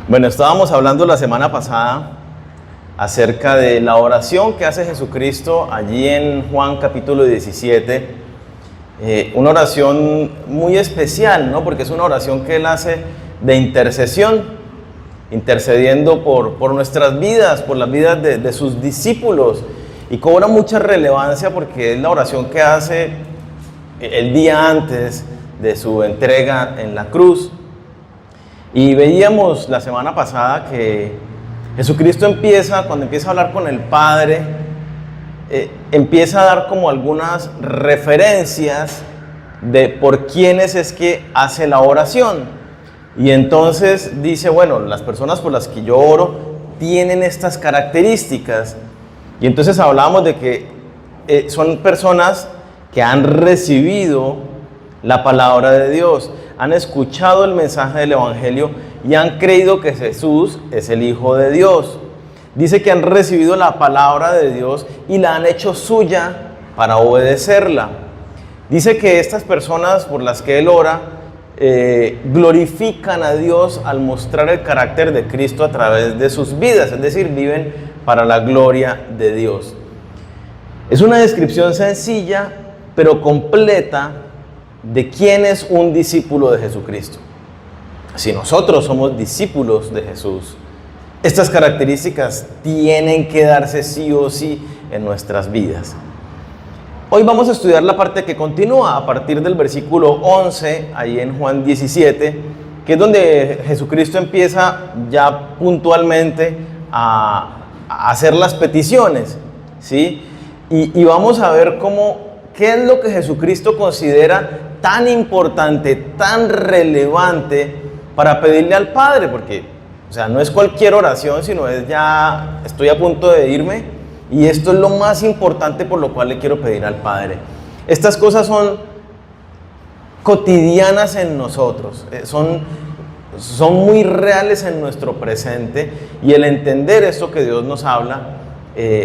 Bueno, estábamos hablando la semana pasada acerca de la oración que hace Jesucristo allí en Juan capítulo 17. Una oración muy especial, ¿no? Porque es una oración que Él hace de intercesión, intercediendo por nuestras vidas, por las vidas de sus discípulos. Y cobra mucha relevancia porque es la oración que hace el día antes de su entrega en la cruz. Y veíamos la semana pasada que Jesucristo cuando empieza a hablar con el Padre, empieza a dar como algunas referencias de por quiénes es que hace la oración. Y entonces dice, bueno, las personas por las que yo oro tienen estas características. Y entonces hablábamos de que son personas que han recibido la palabra de Dios, han escuchado el mensaje del Evangelio y han creído que Jesús es el Hijo de Dios. Dice que han recibido la palabra de Dios y la han hecho suya para obedecerla. Dice que estas personas por las que Él ora glorifican a Dios al mostrar el carácter de Cristo a través de sus vidas, es decir, viven para la gloria de Dios. Es una descripción sencilla, pero completa de quién es un discípulo de Jesucristo. Si nosotros somos discípulos de Jesús, estas características tienen que darse sí o sí en nuestras vidas. Hoy vamos a estudiar la parte que continúa a partir del versículo 11, ahí en Juan 17, que es donde Jesucristo empieza ya puntualmente a hacer las peticiones, ¿sí? Y vamos a ver qué es lo que Jesucristo considera tan importante, tan relevante para pedirle al Padre, porque, no es cualquier oración, sino es ya, estoy a punto de irme, y esto es lo más importante por lo cual le quiero pedir al Padre. Estas cosas son cotidianas en nosotros, son muy reales en nuestro presente, y el entender esto que Dios nos habla,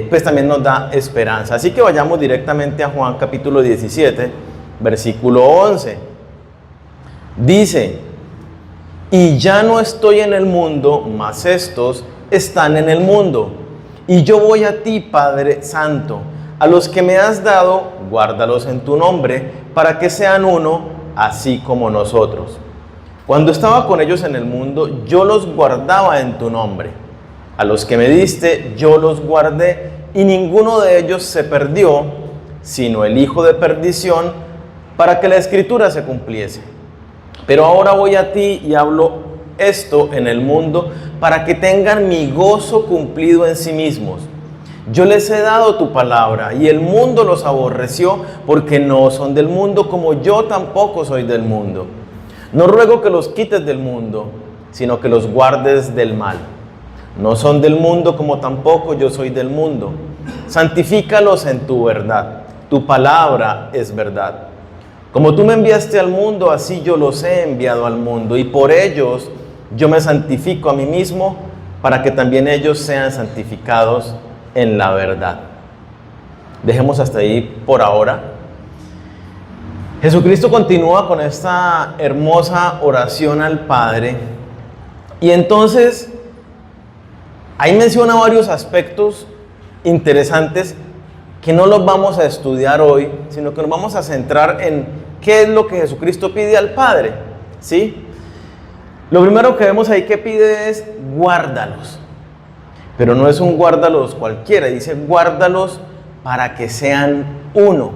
pues también nos da esperanza. Así que vayamos directamente a Juan capítulo 17, versículo 11. Dice: y ya no estoy en el mundo, mas estos están en el mundo. Y yo voy a ti, Padre Santo. A los que me has dado, guárdalos en tu nombre, para que sean uno, así como nosotros. Cuando estaba con ellos en el mundo, yo los guardaba en tu nombre. A los que me diste, yo los guardé, y ninguno de ellos se perdió, sino el hijo de perdición, para que la Escritura se cumpliese. Pero ahora voy a ti y hablo esto en el mundo, para que tengan mi gozo cumplido en sí mismos. Yo les he dado tu palabra, y el mundo los aborreció, porque no son del mundo, como yo tampoco soy del mundo. No ruego que los quites del mundo, sino que los guardes del mal. No son del mundo, como tampoco yo soy del mundo. Santifícalos en tu verdad. Tu palabra es verdad. Como tú me enviaste al mundo, así yo los he enviado al mundo. Y por ellos yo me santifico a mí mismo, para que también ellos sean santificados en la verdad. Dejemos hasta ahí por ahora. Jesucristo continúa con esta hermosa oración al Padre. Y entonces ahí menciona varios aspectos interesantes que no los vamos a estudiar hoy, sino que nos vamos a centrar en qué es lo que Jesucristo pide al Padre, ¿sí? Lo primero que vemos ahí que pide es guárdalos, pero no es un guárdalos cualquiera, dice guárdalos para que sean uno.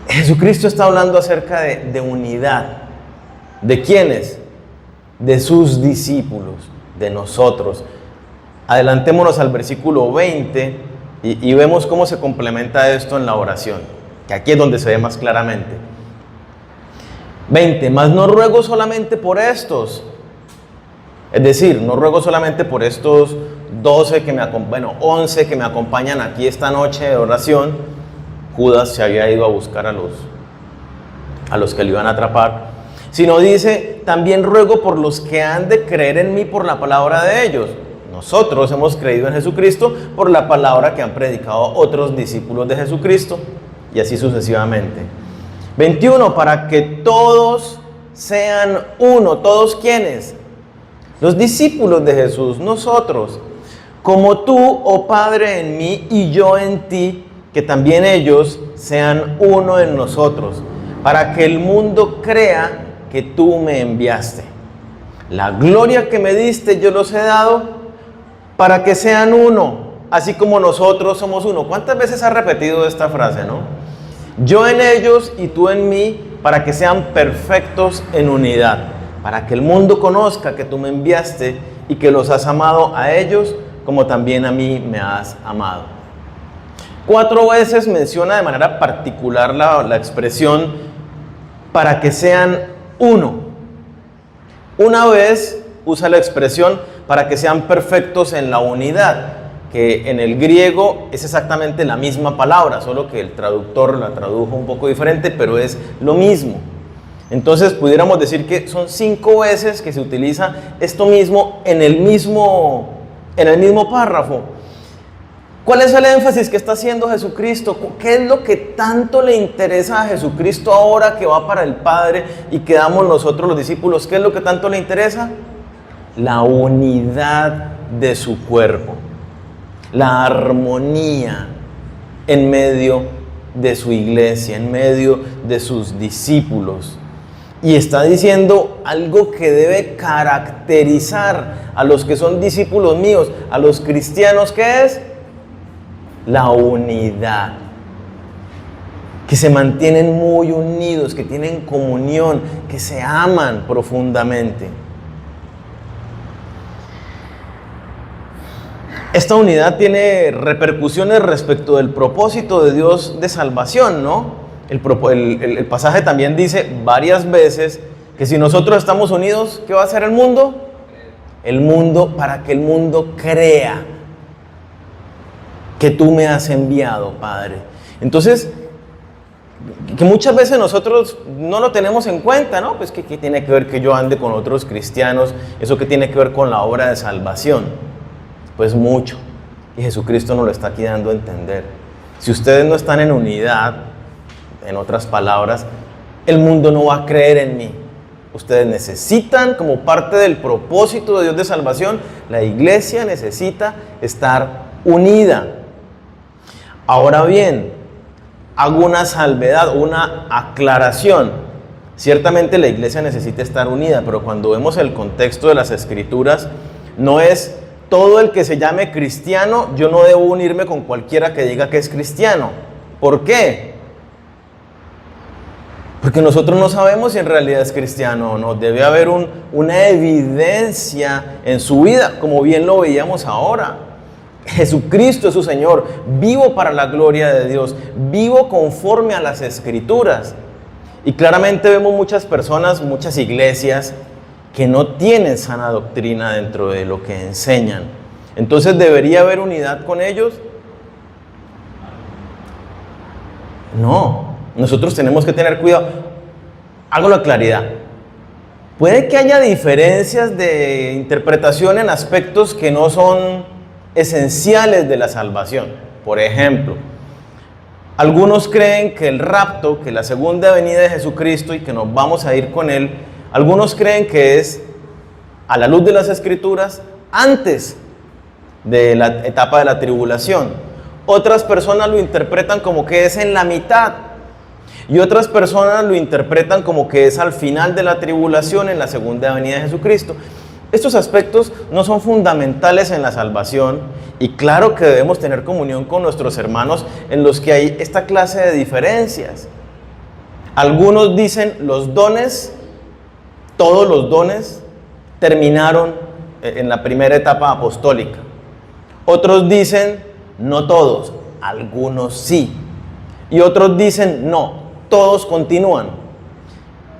Jesucristo está hablando acerca de unidad. ¿De quiénes? De sus discípulos, de nosotros. Adelantémonos al versículo 20 y vemos cómo se complementa esto en la oración, que aquí es donde se ve más claramente. 20, mas no ruego solamente por estos, es decir, no ruego solamente por estos 11 que me acompañan aquí esta noche de oración. Judas se había ido a buscar a los que le iban a atrapar, sino dice, también ruego por los que han de creer en mí por la palabra de ellos. Nosotros hemos creído en Jesucristo por la palabra que han predicado otros discípulos de Jesucristo, y así sucesivamente. 21, para que todos sean uno. ¿Todos quiénes? Los discípulos de Jesús, nosotros, como tú, oh Padre, en mí y yo en ti, que también ellos sean uno en nosotros, para que el mundo crea que tú me enviaste. La gloria que me diste yo los he dado para que sean uno, así como nosotros somos uno. ¿Cuántas veces has repetido esta frase, no? Yo en ellos y tú en mí, para que sean perfectos en unidad, para que el mundo conozca que tú me enviaste y que los has amado a ellos como también a mí me has amado. 4 veces menciona de manera particular la expresión para que sean uno. Una vez usa la expresión para que sean perfectos en la unidad, que en el griego es exactamente la misma palabra, solo que el traductor la tradujo un poco diferente, pero es lo mismo. Entonces pudiéramos decir que son 5 veces que se utiliza esto mismo en el mismo párrafo. ¿Cuál es el énfasis que está haciendo Jesucristo? ¿Qué es lo que tanto le interesa a Jesucristo ahora que va para el Padre y quedamos nosotros los discípulos? ¿Qué es lo que tanto le interesa? La unidad de su cuerpo, la armonía en medio de su iglesia, en medio de sus discípulos. Y está diciendo algo que debe caracterizar a los que son discípulos míos, a los cristianos, ¿qué es? La unidad. Que se mantienen muy unidos, que tienen comunión, que se aman profundamente. Esta unidad tiene repercusiones respecto del propósito de Dios de salvación, ¿no? El pasaje también dice varias veces que si nosotros estamos unidos, ¿qué va a hacer el mundo? El mundo, para que el mundo crea que tú me has enviado, Padre. Entonces, que muchas veces nosotros no lo tenemos en cuenta, ¿no? Pues, ¿qué tiene que ver que yo ande con otros cristianos? ¿Eso qué tiene que ver con la obra de salvación? Pues mucho. Y Jesucristo nos lo está aquí dando a entender. Si ustedes no están en unidad, en otras palabras, el mundo no va a creer en mí. Ustedes necesitan, como parte del propósito de Dios de salvación, la iglesia necesita estar unida. Ahora bien, hago una salvedad, una aclaración. Ciertamente la iglesia necesita estar unida, pero cuando vemos el contexto de las Escrituras, no es todo el que se llame cristiano, yo no debo unirme con cualquiera que diga que es cristiano. ¿Por qué? Porque nosotros no sabemos si en realidad es cristiano o no. Debe haber una evidencia en su vida, como bien lo veíamos ahora. Jesucristo es su Señor, vivo para la gloria de Dios, vivo conforme a las Escrituras. Y claramente vemos muchas personas, muchas iglesias que no tienen sana doctrina dentro de lo que enseñan. Entonces, ¿debería haber unidad con ellos? No, nosotros tenemos que tener cuidado. Hago la claridad. Puede que haya diferencias de interpretación en aspectos que no son esenciales de la salvación. Por ejemplo, algunos creen que el rapto, que la segunda venida de Jesucristo y que nos vamos a ir con Él, algunos creen que es a la luz de las Escrituras antes de la etapa de la tribulación. Otras personas lo interpretan como que es en la mitad y otras personas lo interpretan como que es al final de la tribulación, en la segunda venida de Jesucristo. Estos aspectos no son fundamentales en la salvación y claro que debemos tener comunión con nuestros hermanos en los que hay esta clase de diferencias. Algunos dicen los dones, todos los dones terminaron en la primera etapa apostólica. Otros dicen no todos, algunos sí. Y otros dicen no, todos continúan.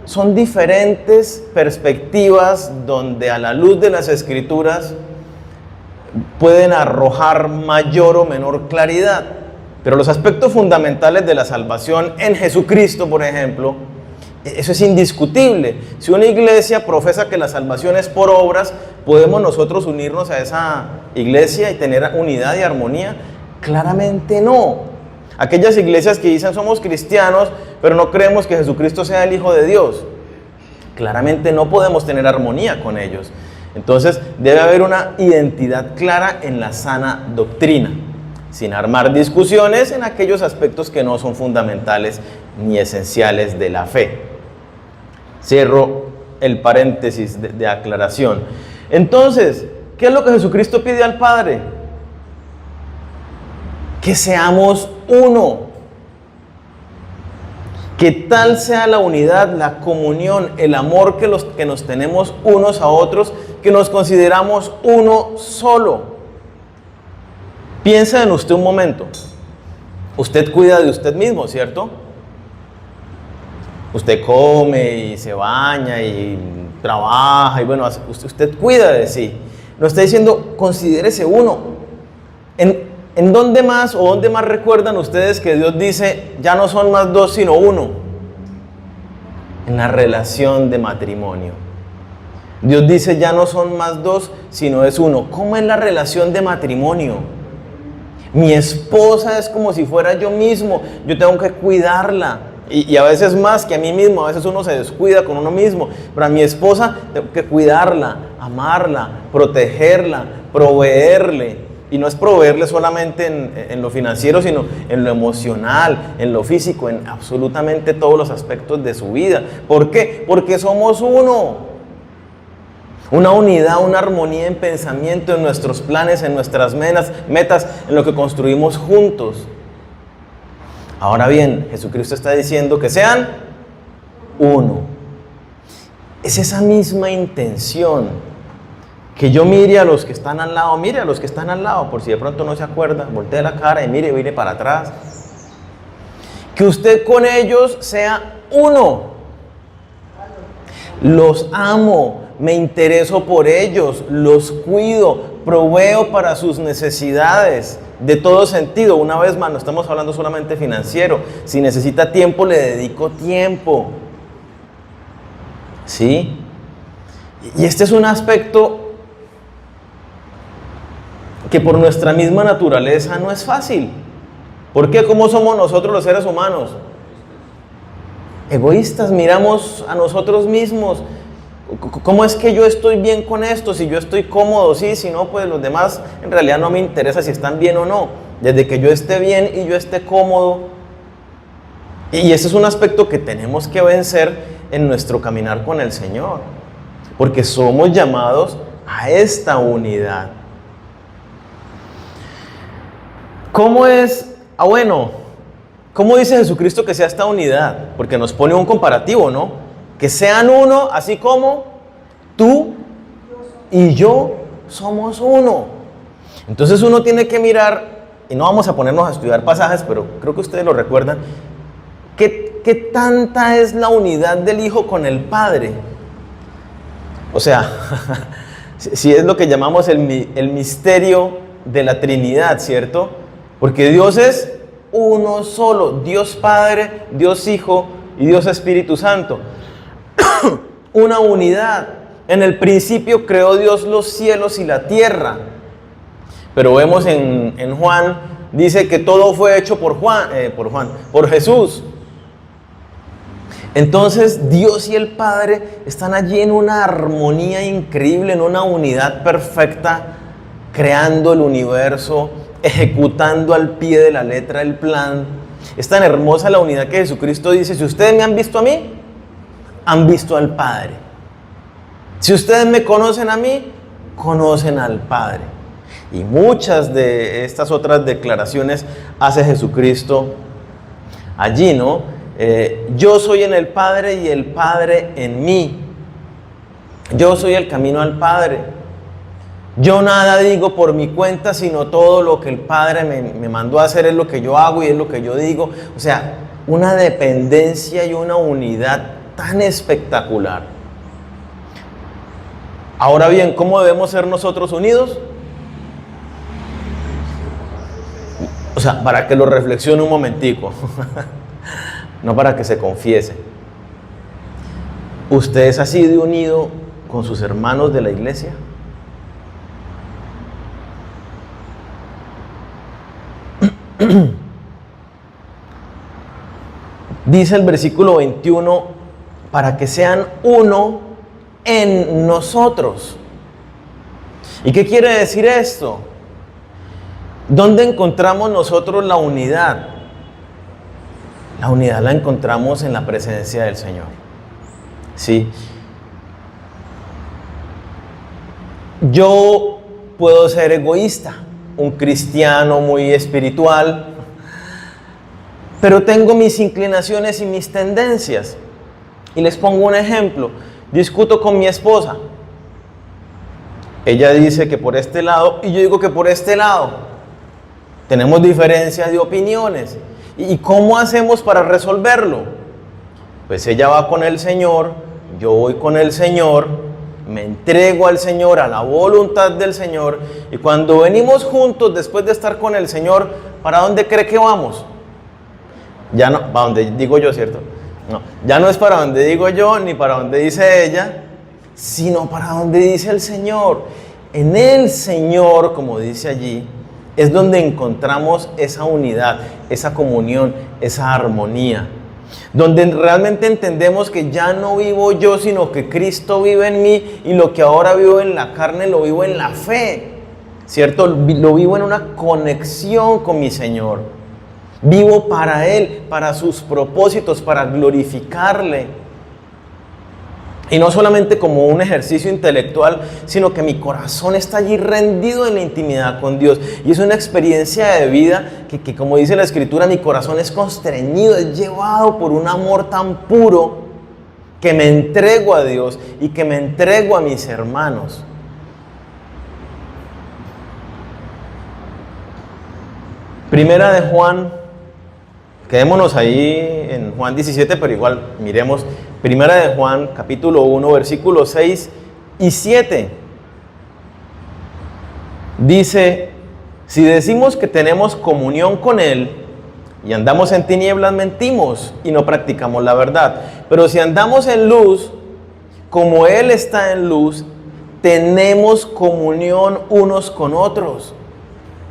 Son diferentes perspectivas donde a la luz de las Escrituras pueden arrojar mayor o menor claridad. Pero los aspectos fundamentales de la salvación en Jesucristo, por ejemplo, eso es indiscutible. Si una iglesia profesa que la salvación es por obras, ¿podemos nosotros unirnos a esa iglesia y tener unidad y armonía? Claramente no. Aquellas iglesias que dicen somos cristianos, pero no creemos que Jesucristo sea el Hijo de Dios, claramente no podemos tener armonía con ellos. Entonces debe haber una identidad clara en la sana doctrina, sin armar discusiones en aquellos aspectos que no son fundamentales ni esenciales de la fe. Cierro el paréntesis de aclaración. Entonces, ¿qué es lo que Jesucristo pide al Padre? Que seamos uno. Que tal sea la unidad, la comunión, el amor que nos tenemos unos a otros, que nos consideramos uno solo. Piensa en usted un momento. Usted cuida de usted mismo, ¿cierto? Usted come y se baña y trabaja y bueno, usted cuida de sí. Nos está diciendo, considérese uno. ¿En dónde más o dónde más recuerdan ustedes que Dios dice, ya no son más dos sino uno? En la relación de matrimonio. Dios dice, ya no son más dos sino es uno. ¿Cómo es la relación de matrimonio? Mi esposa es como si fuera yo mismo, yo tengo que cuidarla. Y a veces más que a mí mismo, a veces uno se descuida con uno mismo, pero a mi esposa tengo que cuidarla, amarla, protegerla, proveerle. Y no es proveerle solamente en lo financiero, sino en lo emocional, en lo físico, en absolutamente todos los aspectos de su vida. ¿Por qué? Porque somos uno. Una unidad, una armonía en pensamiento, en nuestros planes, en nuestras metas, en lo que construimos juntos. Ahora bien, Jesucristo está diciendo que sean uno. Es esa misma intención. Que yo mire a los que están al lado, por si de pronto no se acuerda, voltee la cara y mire para atrás. Que usted con ellos sea uno. Los amo, me intereso por ellos, los cuido, proveo para sus necesidades de todo sentido. Una vez más, no estamos hablando solamente financiero. Si necesita tiempo, le dedico tiempo. ¿Sí? Y este es un aspecto que por nuestra misma naturaleza no es fácil. ¿Por qué? ¿Cómo somos nosotros los seres humanos? Egoístas, miramos a nosotros mismos. ¿Cómo es que yo estoy bien con esto? Si yo estoy cómodo, sí, si no, pues los demás en realidad no me interesa si están bien o no. Desde que yo esté bien y yo esté cómodo. Y ese es un aspecto que tenemos que vencer en nuestro caminar con el Señor. Porque somos llamados a esta unidad. ¿Cómo es? ¿Cómo dice Jesucristo que sea esta unidad? Porque nos pone un comparativo, ¿no? Que sean uno, así como tú y yo somos uno. Entonces uno tiene que mirar, y no vamos a ponernos a estudiar pasajes, pero creo que ustedes lo recuerdan, ¿qué tanta es la unidad del Hijo con el Padre? O sea, si es lo que llamamos el misterio de la Trinidad, ¿cierto? Porque Dios es uno solo, Dios Padre, Dios Hijo y Dios Espíritu Santo. Una unidad. En el principio creó Dios los cielos y la tierra. Pero vemos en Juan, dice que todo fue hecho por Jesús. Entonces Dios y el Padre están allí en una armonía increíble, en una unidad perfecta, creando el universo, ejecutando al pie de la letra el plan. Es tan hermosa la unidad que Jesucristo dice, si ustedes me han visto a mí, han visto al Padre. Si ustedes me conocen a mí, conocen al Padre. Y muchas de estas otras declaraciones hace Jesucristo allí, ¿no? Yo soy en el Padre y el Padre en mí. Yo soy el camino al Padre. Yo nada digo por mi cuenta, sino todo lo que el Padre me mandó a hacer es lo que yo hago y es lo que yo digo. O sea, una dependencia y una unidad tan espectacular. Ahora bien, ¿cómo debemos ser nosotros unidos? O sea, para que lo reflexione un momentico, no para que se confiese. ¿Usted es así de unido con sus hermanos de la iglesia? Dice el versículo 21, para que sean uno en nosotros. ¿Y qué quiere decir esto? ¿Dónde encontramos nosotros la unidad? La unidad la encontramos en la presencia del Señor. ¿Sí? Yo puedo ser egoísta, un cristiano muy espiritual, pero tengo mis inclinaciones y mis tendencias. Y les pongo un ejemplo. Discuto con mi esposa. Ella dice que por este lado y yo digo que por este lado. Tenemos diferencias de opiniones. ¿Y cómo hacemos para resolverlo? Pues ella va con el Señor, yo voy con el Señor, me entrego al Señor, a la voluntad del Señor. Y cuando venimos juntos, después de estar con el Señor, ¿para dónde cree que vamos? Ya no, para donde digo yo, ¿cierto? No, ya no es para donde digo yo, ni para donde dice ella, sino para donde dice el Señor. En el Señor, como dice allí, es donde encontramos esa unidad, esa comunión, esa armonía. Donde realmente entendemos que ya no vivo yo, sino que Cristo vive en mí, y lo que ahora vivo en la carne lo vivo en la fe, ¿cierto? Lo vivo en una conexión con mi Señor. Vivo para Él, para sus propósitos, para glorificarle. Y no solamente como un ejercicio intelectual, sino que mi corazón está allí rendido en la intimidad con Dios. Y es una experiencia de vida que como dice la Escritura, mi corazón es constreñido, es llevado por un amor tan puro que me entrego a Dios y que me entrego a mis hermanos. Primera de Juan, quedémonos ahí en Juan 17, pero igual miremos Primera de Juan, capítulo 1, versículos 6 y 7. Dice: si decimos que tenemos comunión con Él y andamos en tinieblas, mentimos y no practicamos la verdad. Pero si andamos en luz, como Él está en luz, tenemos comunión unos con otros.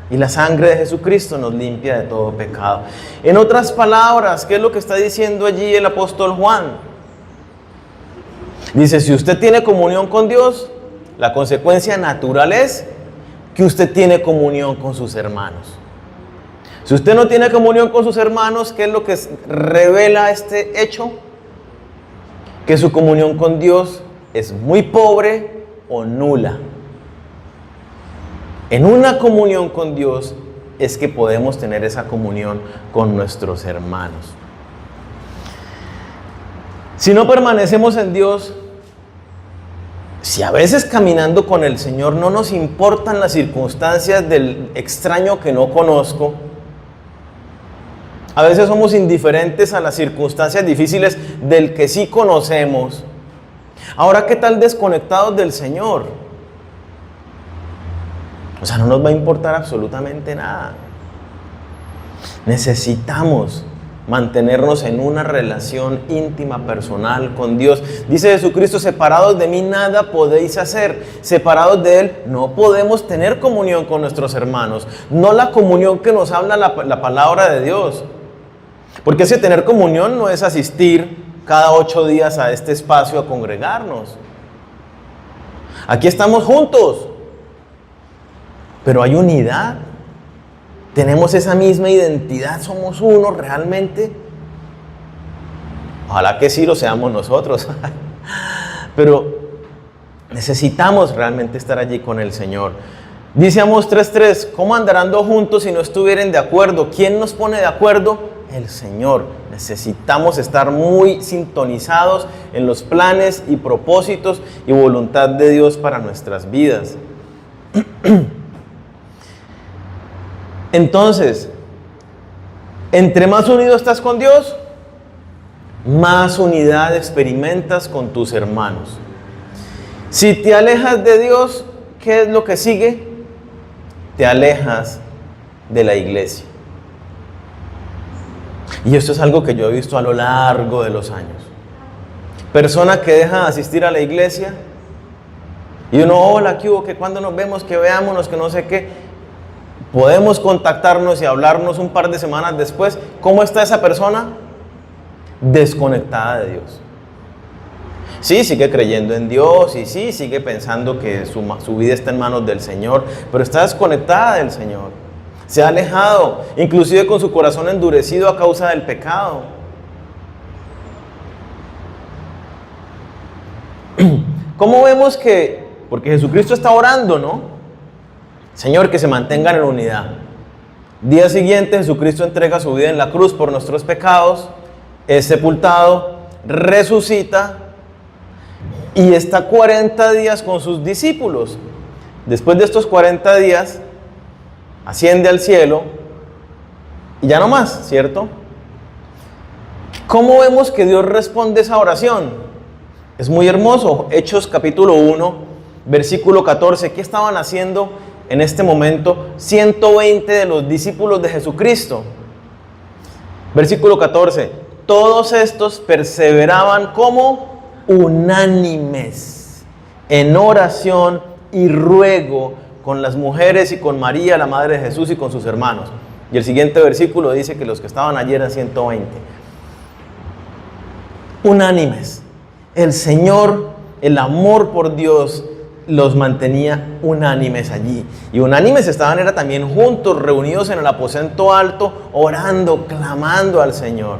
Y la sangre de Jesucristo nos limpia de todo pecado. En otras palabras, ¿qué es lo que está diciendo allí el apóstol Juan? Dice, si usted tiene comunión con Dios, la consecuencia natural es que usted tiene comunión con sus hermanos. Si usted no tiene comunión con sus hermanos, ¿qué es lo que revela este hecho? Que su comunión con Dios es muy pobre o nula. En una comunión con Dios es que podemos tener esa comunión con nuestros hermanos. Si no permanecemos en Dios, si a veces caminando con el Señor no nos importan las circunstancias del extraño que no conozco, a veces somos indiferentes a las circunstancias difíciles del que sí conocemos. Ahora, ¿qué tal desconectados del Señor? O sea, no nos va a importar absolutamente nada. Necesitamos mantenernos en una relación íntima, personal con Dios. Dice Jesucristo, separados de mí nada podéis hacer. Separados de Él no podemos tener comunión con nuestros hermanos. No la comunión que nos habla la palabra de Dios. Porque ese tener comunión no es asistir cada 8 días a este espacio a congregarnos. Aquí estamos juntos, pero hay unidad. ¿Tenemos esa misma identidad? ¿Somos uno realmente? Ojalá que sí lo seamos nosotros. Pero necesitamos realmente estar allí con el Señor. Dice Amós 3:3, ¿cómo andarán dos juntos si no estuvieran de acuerdo? ¿Quién nos pone de acuerdo? El Señor. Necesitamos estar muy sintonizados en los planes y propósitos y voluntad de Dios para nuestras vidas. Entonces, entre más unido estás con Dios, más unidad experimentas con tus hermanos. Si te alejas de Dios, ¿qué es lo que sigue? Te alejas de la iglesia. Y esto es algo que yo he visto a lo largo de los años. Personas que dejan de asistir a la iglesia y uno, hola, ¿qué hubo? Que cuando nos vemos, que veámonos, que no sé qué. Podemos contactarnos y hablarnos un par de semanas después. ¿Cómo está esa persona? Desconectada de Dios. Sí, sigue creyendo en Dios y sí, sigue pensando que su vida está en manos del Señor, pero está desconectada del Señor. Se ha alejado, inclusive con su corazón endurecido a causa del pecado. ¿Cómo vemos que? Porque Jesucristo está orando, ¿no? Señor, que se mantengan en unidad. Día siguiente, Jesucristo entrega su vida en la cruz por nuestros pecados, es sepultado, resucita y está 40 días con sus discípulos. Después de estos 40 días, asciende al cielo y ya no más, ¿cierto? ¿Cómo vemos que Dios responde esa oración? Es muy hermoso. Hechos capítulo 1, versículo 14. ¿Qué estaban haciendo en este momento 120 de los discípulos de Jesucristo? Versículo 14. Todos estos perseveraban como unánimes en oración y ruego con las mujeres y con María, la madre de Jesús, y con sus hermanos. Y el siguiente versículo dice que los que estaban allí eran 120. Unánimes. El Señor, el amor por Dios, los mantenía unánimes allí. Y unánimes estaban era también juntos, reunidos en el aposento alto, orando, clamando al Señor.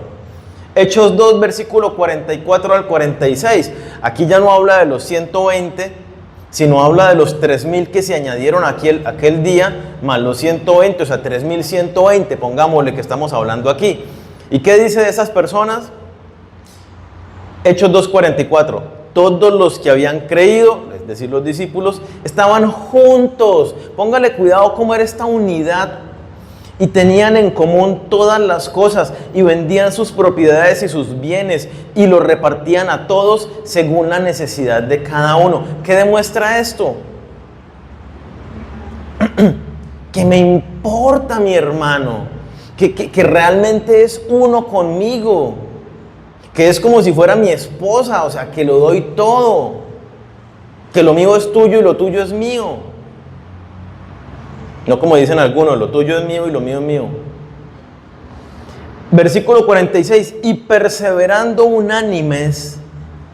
Hechos 2, versículo 44 al 46. Aquí ya no habla de los 120, sino habla de los 3,000 que se añadieron aquel día, más los 120, o sea, 3,120, pongámosle que estamos hablando aquí. ¿Y qué dice de esas personas? Hechos 2:44. Todos los que habían creído, es decir, los discípulos, estaban juntos. Póngale cuidado cómo era esta unidad. Y tenían en común todas las cosas y vendían sus propiedades y sus bienes y los repartían a todos según la necesidad de cada uno. ¿Qué demuestra esto? Que me importa mi hermano, que realmente es uno conmigo, que es como si fuera mi esposa, o sea, que lo doy todo, que lo mío es tuyo y lo tuyo es mío. No como dicen algunos, lo tuyo es mío y lo mío es mío. Versículo 46. Y perseverando unánimes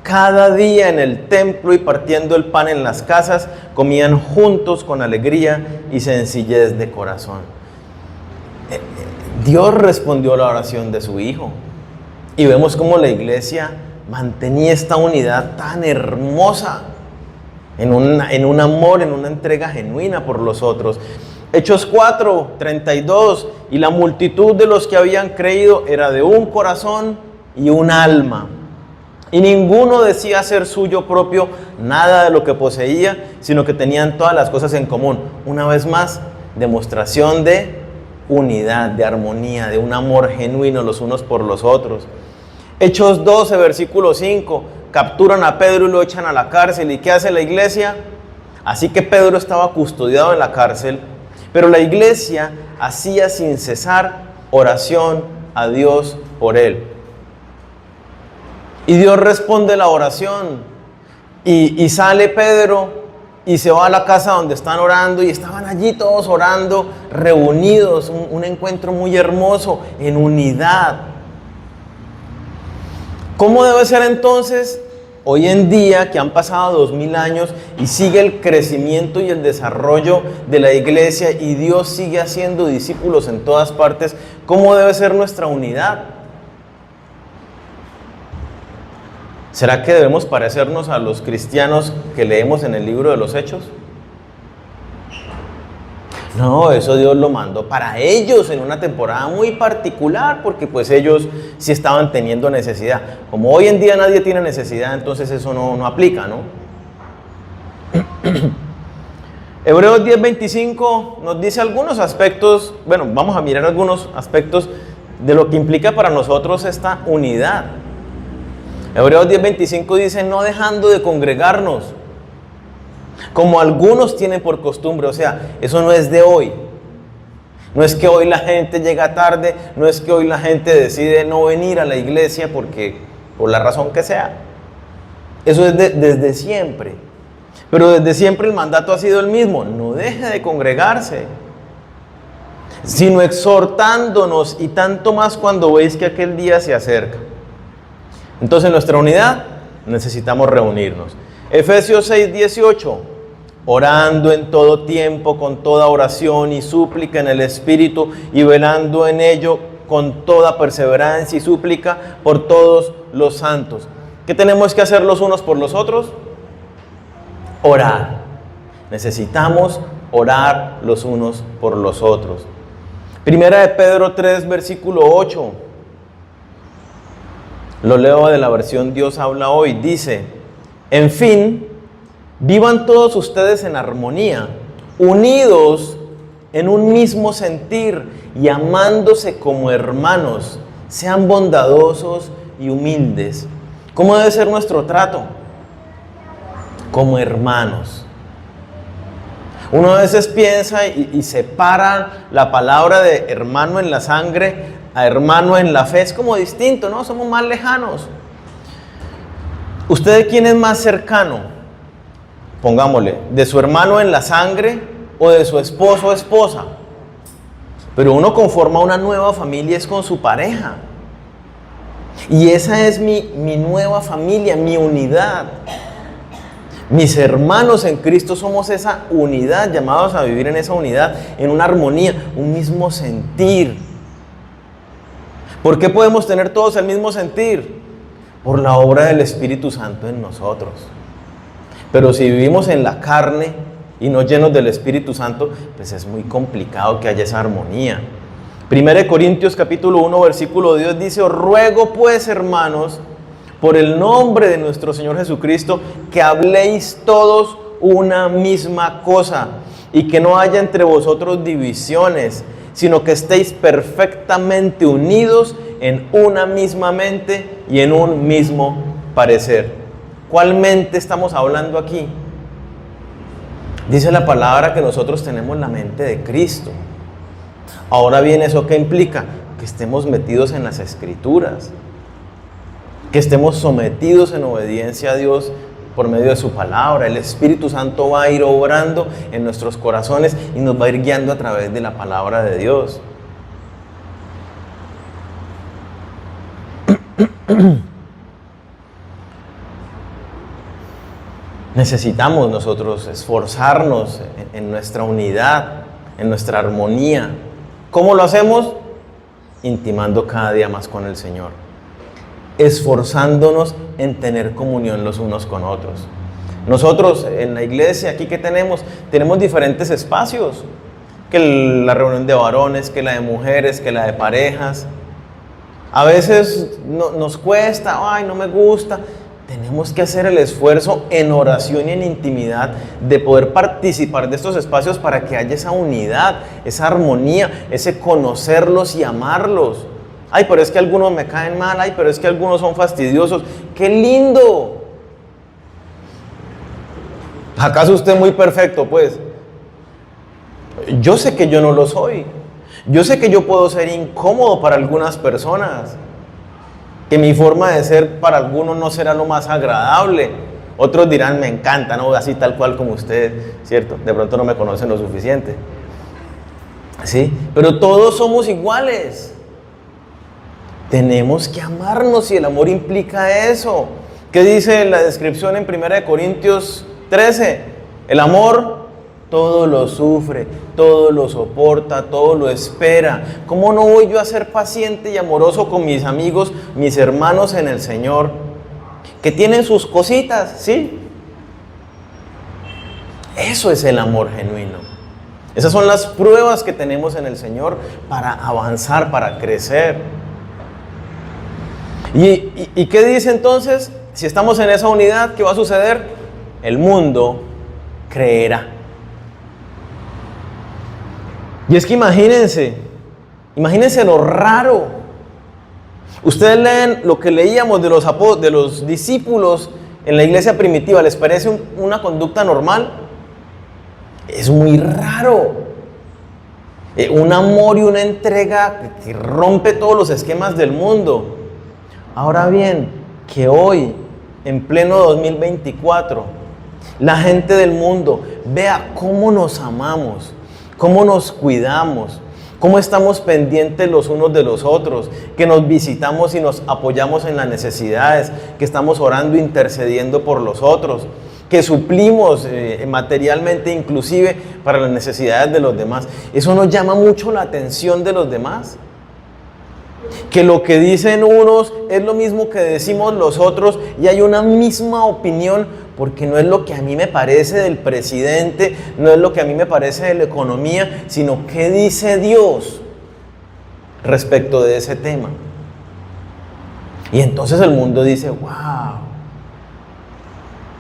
cada día en el templo y partiendo el pan en las casas, comían juntos con alegría y sencillez de corazón. Dios respondió a la oración de su Hijo. Y vemos cómo la iglesia mantenía esta unidad tan hermosa en un amor, en una entrega genuina por los otros. Hechos 4:32. Y la multitud de los que habían creído era de un corazón y un alma. Y ninguno decía ser suyo propio nada de lo que poseía, sino que tenían todas las cosas en común. Una vez más, demostración de unidad, de armonía, de un amor genuino los unos por los otros. Hechos 12, versículo 5. Capturan a Pedro y lo echan a la cárcel. ¿Y qué hace la iglesia? Así que Pedro estaba custodiado en la cárcel, pero la iglesia hacía sin cesar oración a Dios por él. Y Dios responde la oración. Y sale Pedro y se va a la casa donde están orando. Y estaban allí todos orando, reunidos. Un encuentro muy hermoso, en unidad. ¿Cómo debe ser entonces hoy en día, que han pasado 2000 años y sigue el crecimiento y el desarrollo de la iglesia y Dios sigue haciendo discípulos en todas partes? ¿Cómo debe ser nuestra unidad? ¿Será que debemos parecernos a los cristianos que leemos en el libro de los Hechos? No, eso Dios lo mandó para ellos en una temporada muy particular, porque pues ellos sí estaban teniendo necesidad. Como hoy en día nadie tiene necesidad, entonces eso no aplica, ¿no? Hebreos 10:25 nos dice algunos aspectos, bueno, vamos a mirar algunos aspectos de lo que implica para nosotros esta unidad. Hebreos 10:25 dice: no dejando de congregarnos, como algunos tienen por costumbre. O sea, eso no es de hoy. No es que hoy la gente llega tarde, no es que hoy la gente decide no venir a la iglesia por la razón que sea. Eso es desde siempre. Pero desde siempre el mandato ha sido el mismo: no deje de congregarse, sino exhortándonos, y tanto más cuando veis que aquel día se acerca. Entonces nuestra unidad necesitamos reunirnos. Efesios 6:18, orando en todo tiempo, con toda oración y súplica en el Espíritu, y velando en ello con toda perseverancia y súplica por todos los santos. ¿Qué tenemos que hacer los unos por los otros? Orar. Necesitamos orar los unos por los otros. Primera de Pedro 3, versículo 8. Lo leo de la versión Dios habla hoy. Dice, en fin, vivan todos ustedes en armonía, unidos en un mismo sentir y amándose como hermanos. Sean bondadosos y humildes. ¿Cómo debe ser nuestro trato? Como hermanos. Uno a veces piensa y separa la palabra de hermano en la sangre a hermano en la fe. Es como distinto, ¿no? Somos más lejanos. ¿Usted de quién es más cercano? Pongámosle, ¿de su hermano en la sangre o de su esposo o esposa? Pero uno conforma una nueva familia es con su pareja. Y esa es mi nueva familia, mi unidad. Mis hermanos en Cristo somos esa unidad, llamados a vivir en esa unidad, en una armonía, un mismo sentir. ¿Por qué podemos tener todos el mismo sentir? Por la obra del Espíritu Santo en nosotros. Pero si vivimos en la carne y no llenos del Espíritu Santo, pues es muy complicado que haya esa armonía. 1 Corintios capítulo 1, versículo 10 dice, os ruego pues, hermanos, por el nombre de nuestro Señor Jesucristo, que habléis todos una misma cosa y que no haya entre vosotros divisiones, sino que estéis perfectamente unidos en una misma mente y en un mismo parecer. ¿Cuál mente estamos hablando aquí? Dice la palabra que nosotros tenemos la mente de Cristo. Ahora bien, ¿eso qué implica? Que estemos metidos en las Escrituras, que estemos sometidos en obediencia a Dios por medio de su palabra. El Espíritu Santo va a ir obrando en nuestros corazones y nos va a ir guiando a través de la palabra de Dios. Necesitamos nosotros esforzarnos en nuestra unidad, en nuestra armonía. ¿Cómo lo hacemos? Intimando cada día más con el Señor, esforzándonos en tener comunión los unos con otros. Nosotros en la iglesia aquí que tenemos diferentes espacios, que la reunión de varones, que la de mujeres, que la de parejas. A veces nos cuesta, ay, no me gusta. Tenemos que hacer el esfuerzo en oración y en intimidad de poder participar de estos espacios para que haya esa unidad, esa armonía, ese conocerlos y amarlos. Ay, pero es que algunos me caen mal, ay, pero es que algunos son fastidiosos. ¡Qué lindo! ¿Acaso usted es muy perfecto, pues? Yo sé que yo no lo soy. Yo sé que yo puedo ser incómodo para algunas personas, que mi forma de ser para algunos no será lo más agradable. Otros dirán, me encanta, ¿no? Así tal cual como usted, ¿cierto? De pronto no me conocen lo suficiente. ¿Sí? Pero todos somos iguales. Tenemos que amarnos y el amor implica eso. ¿Qué dice la descripción en 1 Corintios 13? El amor todo lo sufre, todo lo soporta, todo lo espera. ¿Cómo no voy yo a ser paciente y amoroso con mis amigos, mis hermanos en el Señor, que tienen sus cositas, ¿sí? Eso es el amor genuino. Esas son las pruebas que tenemos en el Señor para avanzar, para crecer. ¿Y qué dice entonces? Si estamos en esa unidad, ¿qué va a suceder? El mundo creerá. Y es que imagínense lo raro. Ustedes leen lo que leíamos de los discípulos en la iglesia primitiva. ¿Les parece una conducta normal? Es muy raro. Un amor y una entrega que rompe todos los esquemas del mundo. Ahora bien, que hoy, en pleno 2024, la gente del mundo vea cómo nos amamos, cómo nos cuidamos, cómo estamos pendientes los unos de los otros, que nos visitamos y nos apoyamos en las necesidades, que estamos orando, intercediendo por los otros, que suplimos materialmente inclusive para las necesidades de los demás. Eso nos llama mucho la atención de los demás. Que lo que dicen unos es lo mismo que decimos los otros y hay una misma opinión, porque no es lo que a mí me parece del presidente, no es lo que a mí me parece de la economía, sino qué dice Dios respecto de ese tema. Y entonces el mundo dice, wow,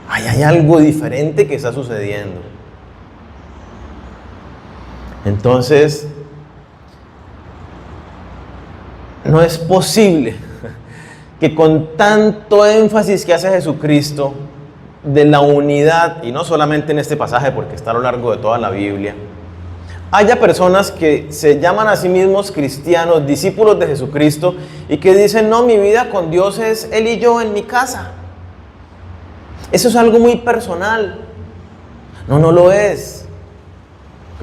hay algo diferente que está sucediendo. Entonces, no es posible que con tanto énfasis que hace Jesucristo de la unidad, y no solamente en este pasaje porque está a lo largo de toda la Biblia, haya personas que se llaman a sí mismos cristianos, discípulos de Jesucristo, y que dicen, no, mi vida con Dios es Él y yo en mi casa. Eso es algo muy personal. No, no lo es.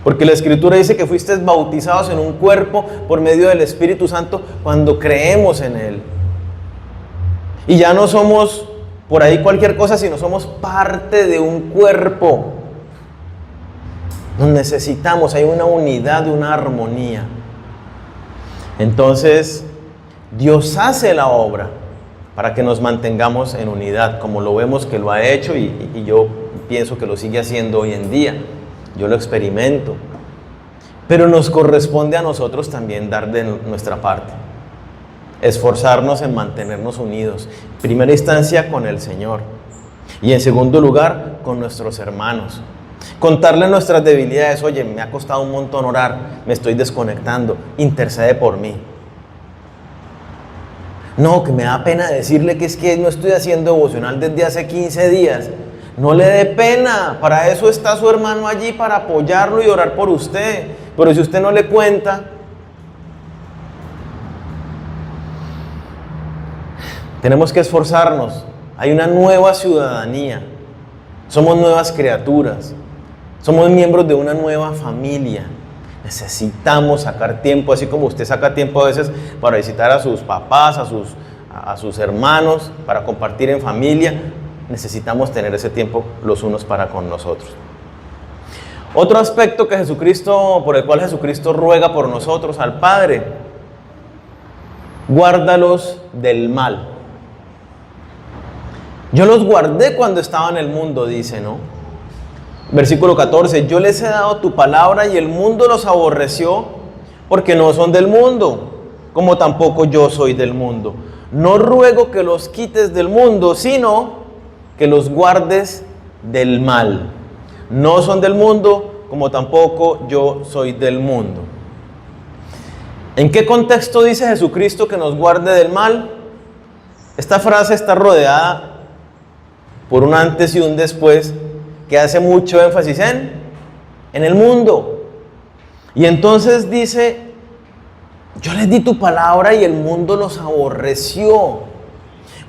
Porque la Escritura dice que fuisteis bautizados en un cuerpo por medio del Espíritu Santo cuando creemos en Él. Y ya no somos por ahí cualquier cosa, sino somos parte de un cuerpo. Nos necesitamos, hay una unidad, una armonía. Entonces, Dios hace la obra para que nos mantengamos en unidad, como lo vemos que lo ha hecho y yo pienso que lo sigue haciendo hoy en día. Yo lo experimento, pero nos corresponde a nosotros también dar de nuestra parte, esforzarnos en mantenernos unidos, en primera instancia con el Señor y en segundo lugar con nuestros hermanos, contarle nuestras debilidades. Oye, me ha costado un montón orar, me estoy desconectando, intercede por mí. No, que me da pena decirle que es que no estoy haciendo devocional desde hace 15 días. No le dé pena, para eso está su hermano allí, para apoyarlo y orar por usted. Pero si usted no le cuenta, tenemos que esforzarnos. Hay una nueva ciudadanía, somos nuevas criaturas, somos miembros de una nueva familia. Necesitamos sacar tiempo, así como usted saca tiempo a veces para visitar a sus papás, a sus hermanos, para compartir en familia. Necesitamos tener ese tiempo los unos para con nosotros. Otro aspecto por el cual Jesucristo ruega por nosotros al Padre: guárdalos del mal. Yo los guardé cuando estaba en el mundo, dice, ¿no? Versículo 14, yo les he dado tu palabra y el mundo los aborreció porque no son del mundo, como tampoco yo soy del mundo. No ruego que los quites del mundo, sino que los guardes del mal. No son del mundo, como tampoco yo soy del mundo. ¿En qué contexto dice Jesucristo que nos guarde del mal? Esta frase está rodeada por un antes y un después que hace mucho énfasis en el mundo. Y entonces dice, yo les di tu palabra y el mundo los aborreció.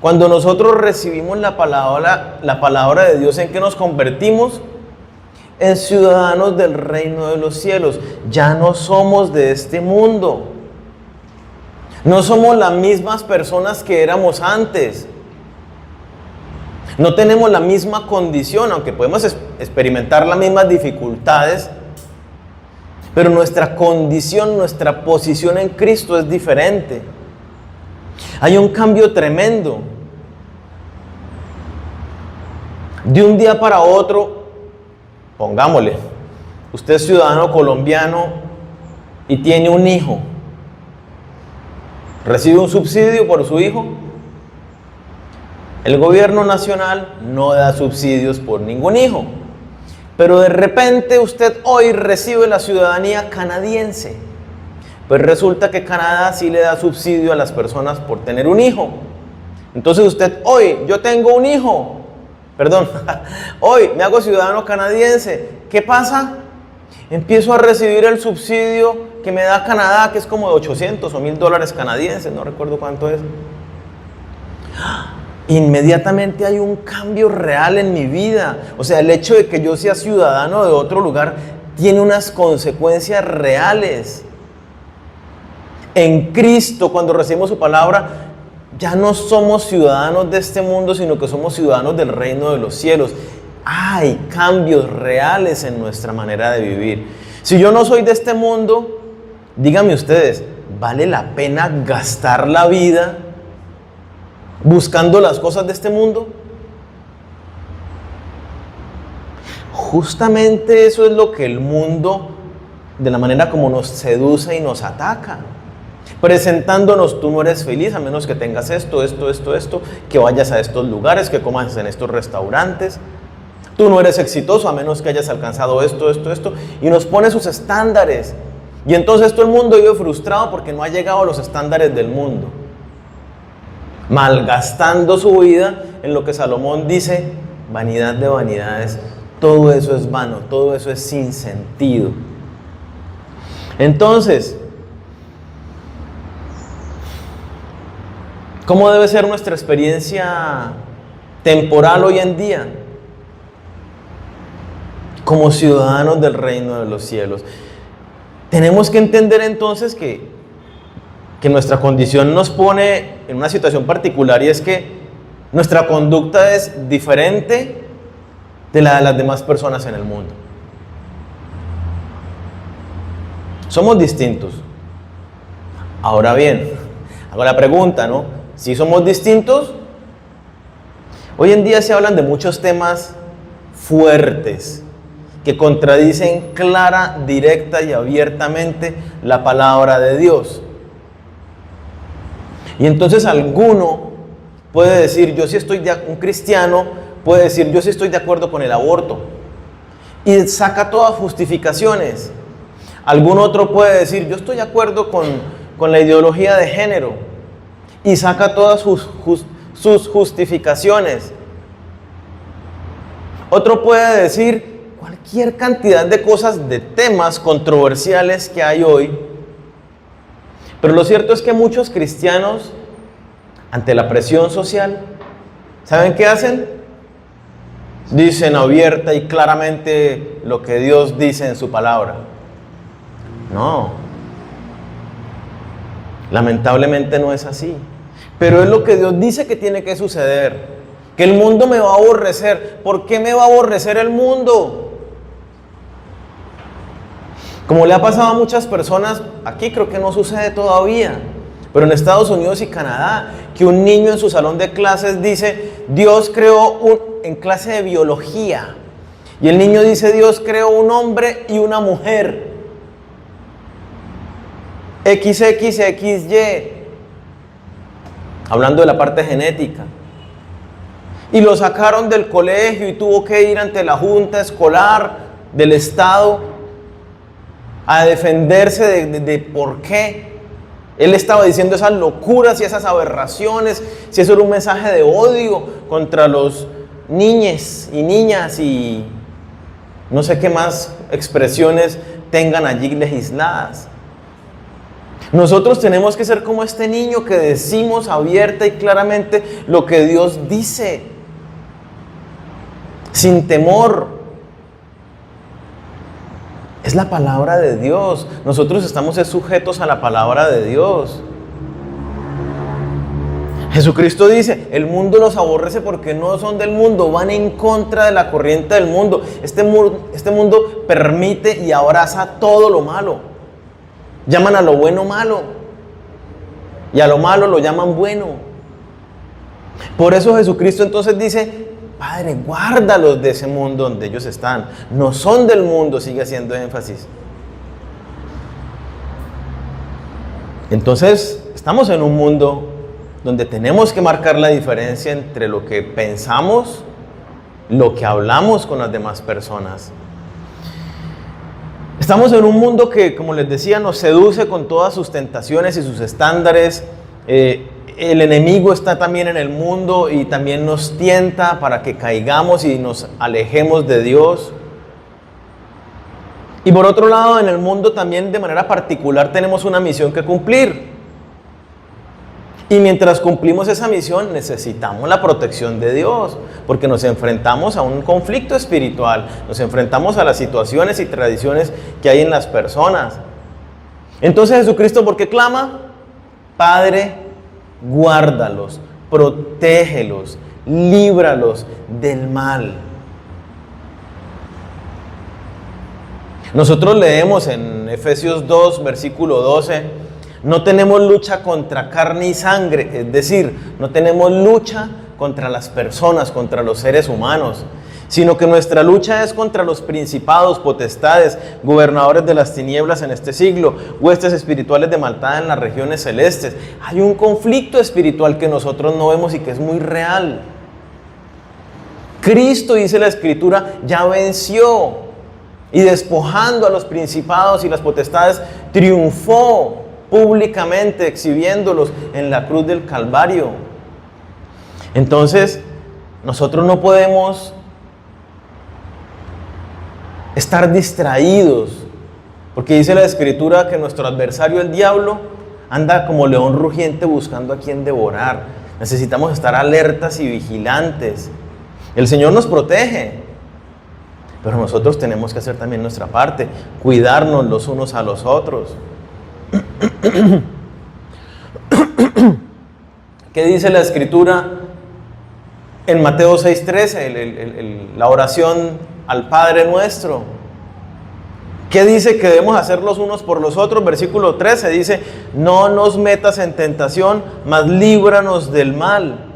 Cuando nosotros recibimos la palabra de Dios, ¿en qué nos convertimos? En ciudadanos del reino de los cielos. Ya no somos de este mundo. No somos las mismas personas que éramos antes. No tenemos la misma condición, aunque podemos experimentar las mismas dificultades, pero nuestra condición, nuestra posición en Cristo es diferente. Hay un cambio tremendo. De un día para otro, pongámosle, usted es ciudadano colombiano y tiene un hijo. ¿Recibe un subsidio por su hijo? El gobierno nacional no da subsidios por ningún hijo. Pero de repente usted hoy recibe la ciudadanía canadiense. Pues resulta que Canadá sí le da subsidio a las personas por tener un hijo. Entonces usted hoy, yo tengo un hijo, hoy me hago ciudadano canadiense. ¿Qué pasa? Empiezo a recibir el subsidio que me da Canadá, que es como de 800 o $1,000 canadienses, no recuerdo cuánto es. Inmediatamente hay un cambio real en mi vida. O sea, el hecho de que yo sea ciudadano de otro lugar tiene unas consecuencias reales. En Cristo, cuando recibimos su palabra, ya no somos ciudadanos de este mundo, sino que somos ciudadanos del reino de los cielos. Hay cambios reales en nuestra manera de vivir. Si yo no soy de este mundo, díganme ustedes, ¿vale la pena gastar la vida buscando las cosas de este mundo? Justamente eso es lo que el mundo, de la manera como nos seduce y nos ataca, presentándonos: tú no eres feliz a menos que tengas esto, que vayas a estos lugares, que comas en estos restaurantes. Tú no eres exitoso a menos que hayas alcanzado esto, y nos pone sus estándares. Y entonces todo el mundo vive frustrado porque no ha llegado a los estándares del mundo, malgastando su vida en lo que Salomón dice: vanidad de vanidades, todo eso es vano, todo eso es sin sentido. Entonces, ¿cómo debe ser nuestra experiencia temporal hoy en día? Como ciudadanos del reino de los cielos. Tenemos que entender entonces que nuestra condición nos pone en una situación particular, y es que nuestra conducta es diferente de la de las demás personas en el mundo. Somos distintos. Ahora bien, hago la pregunta, ¿no? Si somos distintos, hoy en día se hablan de muchos temas fuertes que contradicen clara, directa y abiertamente la palabra de Dios. Y entonces alguno puede decir: yo sí estoy un cristiano puede decir: yo sí estoy de acuerdo con el aborto, y saca todas justificaciones. Algún otro puede decir: yo estoy de acuerdo con la ideología de género, y saca todas sus justificaciones. Otro puede decir cualquier cantidad de cosas, de temas controversiales que hay hoy. Pero lo cierto es que muchos cristianos, ante la presión social, ¿saben qué hacen? Dicen abierta y claramente lo que Dios dice en su palabra. No, lamentablemente no es así. Pero es lo que Dios dice que tiene que suceder. Que el mundo me va a aborrecer. ¿Por qué me va a aborrecer el mundo? Como le ha pasado a muchas personas, aquí creo que no sucede todavía, pero en Estados Unidos y Canadá, que un niño en su salón de clases dice: Dios creó en clase de biología, y el niño dice: Dios creó un hombre y una mujer, XXXY, hablando de la parte genética. Y lo sacaron del colegio y tuvo que ir ante la junta escolar del estado a defenderse de por qué él estaba diciendo esas locuras y esas aberraciones, si eso era un mensaje de odio contra los niños y niñas y no sé qué más expresiones tengan allí legisladas. Nosotros tenemos que ser como este niño que decimos abierta y claramente lo que Dios dice, sin temor. Es la palabra de Dios. Nosotros estamos sujetos a la palabra de Dios. Jesucristo dice: el mundo los aborrece porque no son del mundo, van en contra de la corriente del mundo. Este mundo permite y abraza todo lo malo. Llaman a lo bueno malo, y a lo malo lo llaman bueno. Por eso Jesucristo entonces dice: Padre, guárdalos de ese mundo donde ellos están. No son del mundo, sigue haciendo énfasis. Entonces, estamos en un mundo donde tenemos que marcar la diferencia entre lo que pensamos, lo que hablamos con las demás personas. Estamos en un mundo que, como les decía, nos seduce con todas sus tentaciones y sus estándares. El enemigo está también en el mundo y también nos tienta para que caigamos y nos alejemos de Dios. Y por otro lado, en el mundo también de manera particular tenemos una misión que cumplir. Y mientras cumplimos esa misión necesitamos la protección de Dios, porque nos enfrentamos a un conflicto espiritual, nos enfrentamos a las situaciones y tradiciones que hay en las personas. Entonces Jesucristo, ¿por qué clama? Padre, guárdalos, protégelos, líbralos del mal. Nosotros leemos en Efesios 2, versículo 12, no tenemos lucha contra carne y sangre, es decir, no tenemos lucha contra las personas, contra los seres humanos, sino que nuestra lucha es contra los principados, potestades, gobernadores de las tinieblas en este siglo, huestes espirituales de maldad en las regiones celestes. Hay un conflicto espiritual que nosotros no vemos y que es muy real. Cristo, dice la Escritura, ya venció y despojando a los principados y las potestades, triunfó públicamente, exhibiéndolos en la cruz del Calvario. Entonces, nosotros no podemos estar distraídos, porque dice la Escritura que nuestro adversario, el diablo, anda como león rugiente buscando a quien devorar. Necesitamos estar alertas y vigilantes. El Señor nos protege, pero nosotros tenemos que hacer también nuestra parte, cuidarnos los unos a los otros. ¿Qué dice la Escritura en Mateo 6:13, la oración al Padre nuestro? ¿Qué dice que debemos hacer los unos por los otros? Versículo 13 dice, no nos metas en tentación, mas líbranos del mal.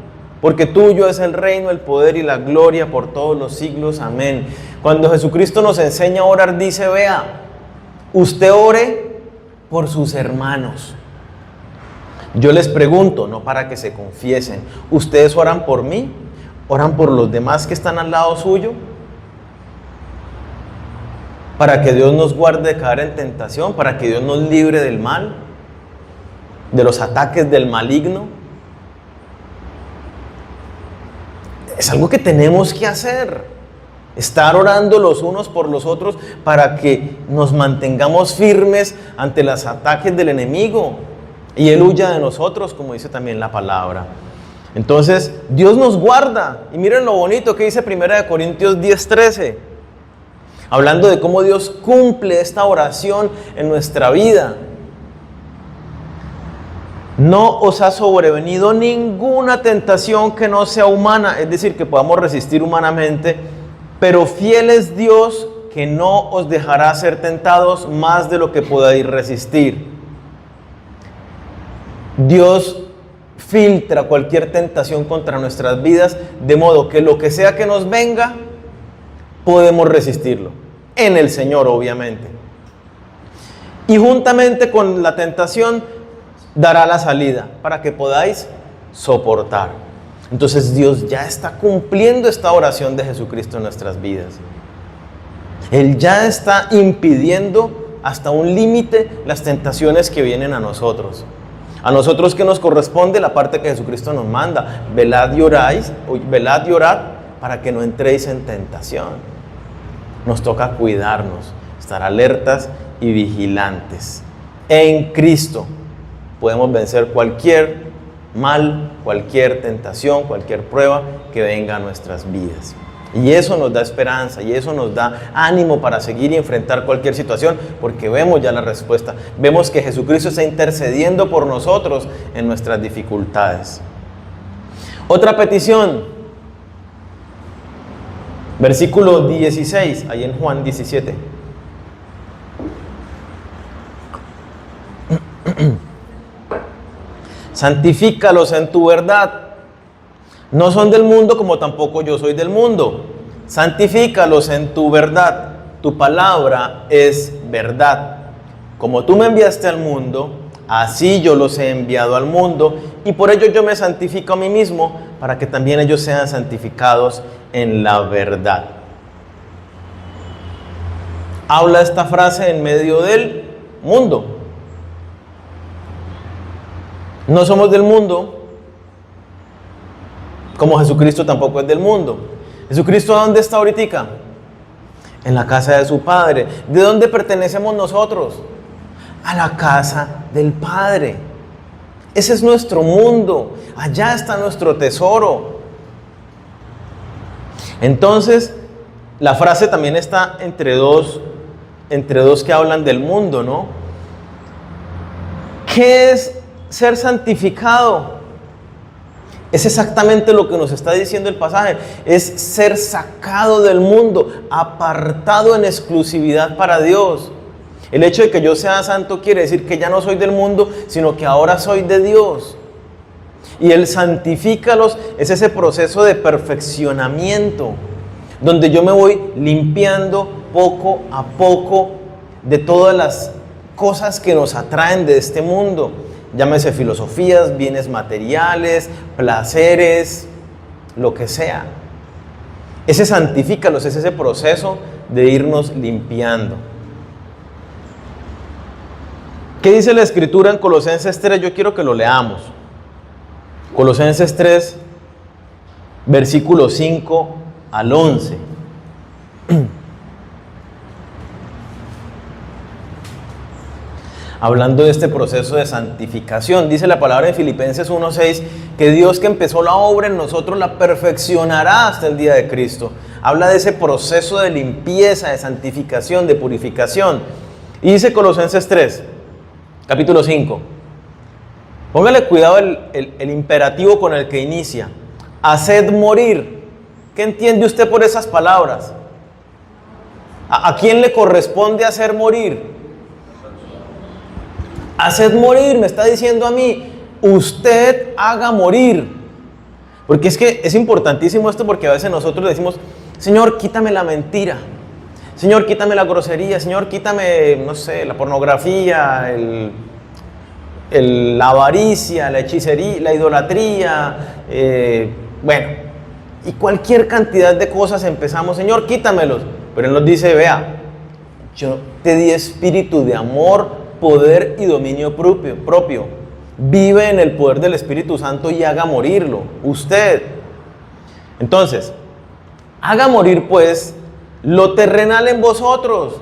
Porque tuyo es el reino, el poder y la gloria por todos los siglos. Amén. Cuando Jesucristo nos enseña a orar, dice, vea, usted ore por sus hermanos. Yo les pregunto, no para que se confiesen, ¿ustedes oran por mí? ¿Oran por los demás que están al lado suyo? Para que Dios nos guarde de caer en tentación, para que Dios nos libre del mal, de los ataques del maligno. Es algo que tenemos que hacer, estar orando los unos por los otros para que nos mantengamos firmes ante los ataques del enemigo y Él huya de nosotros, como dice también la palabra. Entonces, Dios nos guarda. Y miren lo bonito que dice 1 Corintios 10:13, hablando de cómo Dios cumple esta oración en nuestra vida. No os ha sobrevenido ninguna tentación que no sea humana, es decir, que podamos resistir humanamente, pero fiel es Dios que no os dejará ser tentados más de lo que podáis resistir. Dios filtra cualquier tentación contra nuestras vidas, de modo que lo que sea que nos venga, podemos resistirlo, en el Señor obviamente. Y juntamente con la tentación, dará la salida para que podáis soportar. Entonces Dios ya está cumpliendo esta oración de Jesucristo en nuestras vidas. Él ya está impidiendo hasta un límite las tentaciones que vienen a nosotros. A nosotros que nos corresponde la parte que Jesucristo nos manda. Velad y orad para que no entréis en tentación. Nos toca cuidarnos, estar alertas y vigilantes. En Cristo podemos vencer cualquier mal, cualquier tentación, cualquier prueba que venga a nuestras vidas. Y eso nos da esperanza y eso nos da ánimo para seguir y enfrentar cualquier situación, porque vemos ya la respuesta. Vemos que Jesucristo está intercediendo por nosotros en nuestras dificultades. Otra petición, versículo 16, ahí en Juan 17. Santifícalos en tu verdad. No son del mundo como tampoco yo soy del mundo. Santifícalos en tu verdad. Tu palabra es verdad. Como tú me enviaste al mundo, así yo los he enviado al mundo, y por ello yo me santifico a mí mismo, para que también ellos sean santificados en la verdad. Habla esta frase en medio del mundo. No somos del mundo, como Jesucristo tampoco es del mundo. ¿Jesucristo dónde está ahorita? En la casa de su Padre. ¿De dónde pertenecemos nosotros? A la casa del Padre. Ese es nuestro mundo. Allá está nuestro tesoro. Entonces, la frase también está entre dos que hablan del mundo, ¿no? ¿Qué es ser santificado? Es exactamente lo que nos está diciendo el pasaje. Es ser sacado del mundo, apartado en exclusividad para Dios. El hecho de que yo sea santo quiere decir que ya no soy del mundo, sino que ahora soy de Dios. Y el santifícalos es ese proceso de perfeccionamiento, donde yo me voy limpiando poco a poco de todas las cosas que nos atraen de este mundo. Llámese filosofías, bienes materiales, placeres, lo que sea. Ese santifícalos es ese proceso de irnos limpiando. ¿Qué dice la Escritura en Colosenses 3? Yo quiero que lo leamos. Colosenses 3, versículos 5 al 11. Hablando de este proceso de santificación, dice la palabra en Filipenses 1:6, que Dios que empezó la obra en nosotros la perfeccionará hasta el día de Cristo. Habla de ese proceso de limpieza, de santificación, de purificación. Y dice Colosenses 3, capítulo 5. Póngale cuidado el imperativo con el que inicia. Haced morir. ¿Qué entiende usted por esas palabras? ¿A quién le corresponde hacer morir? Haced morir, me está diciendo a mí, usted haga morir. Porque es que es importantísimo esto, porque a veces nosotros le decimos, Señor, quítame la mentira, Señor, quítame la grosería, Señor, quítame, no sé, la pornografía, la avaricia, la hechicería, la idolatría, bueno, y cualquier cantidad de cosas empezamos, Señor, quítamelos. Pero Él nos dice, vea, yo te di espíritu de amor, poder y dominio propio. Vive en el poder del Espíritu Santo y haga morirlo, usted. Entonces, haga morir pues lo terrenal en vosotros,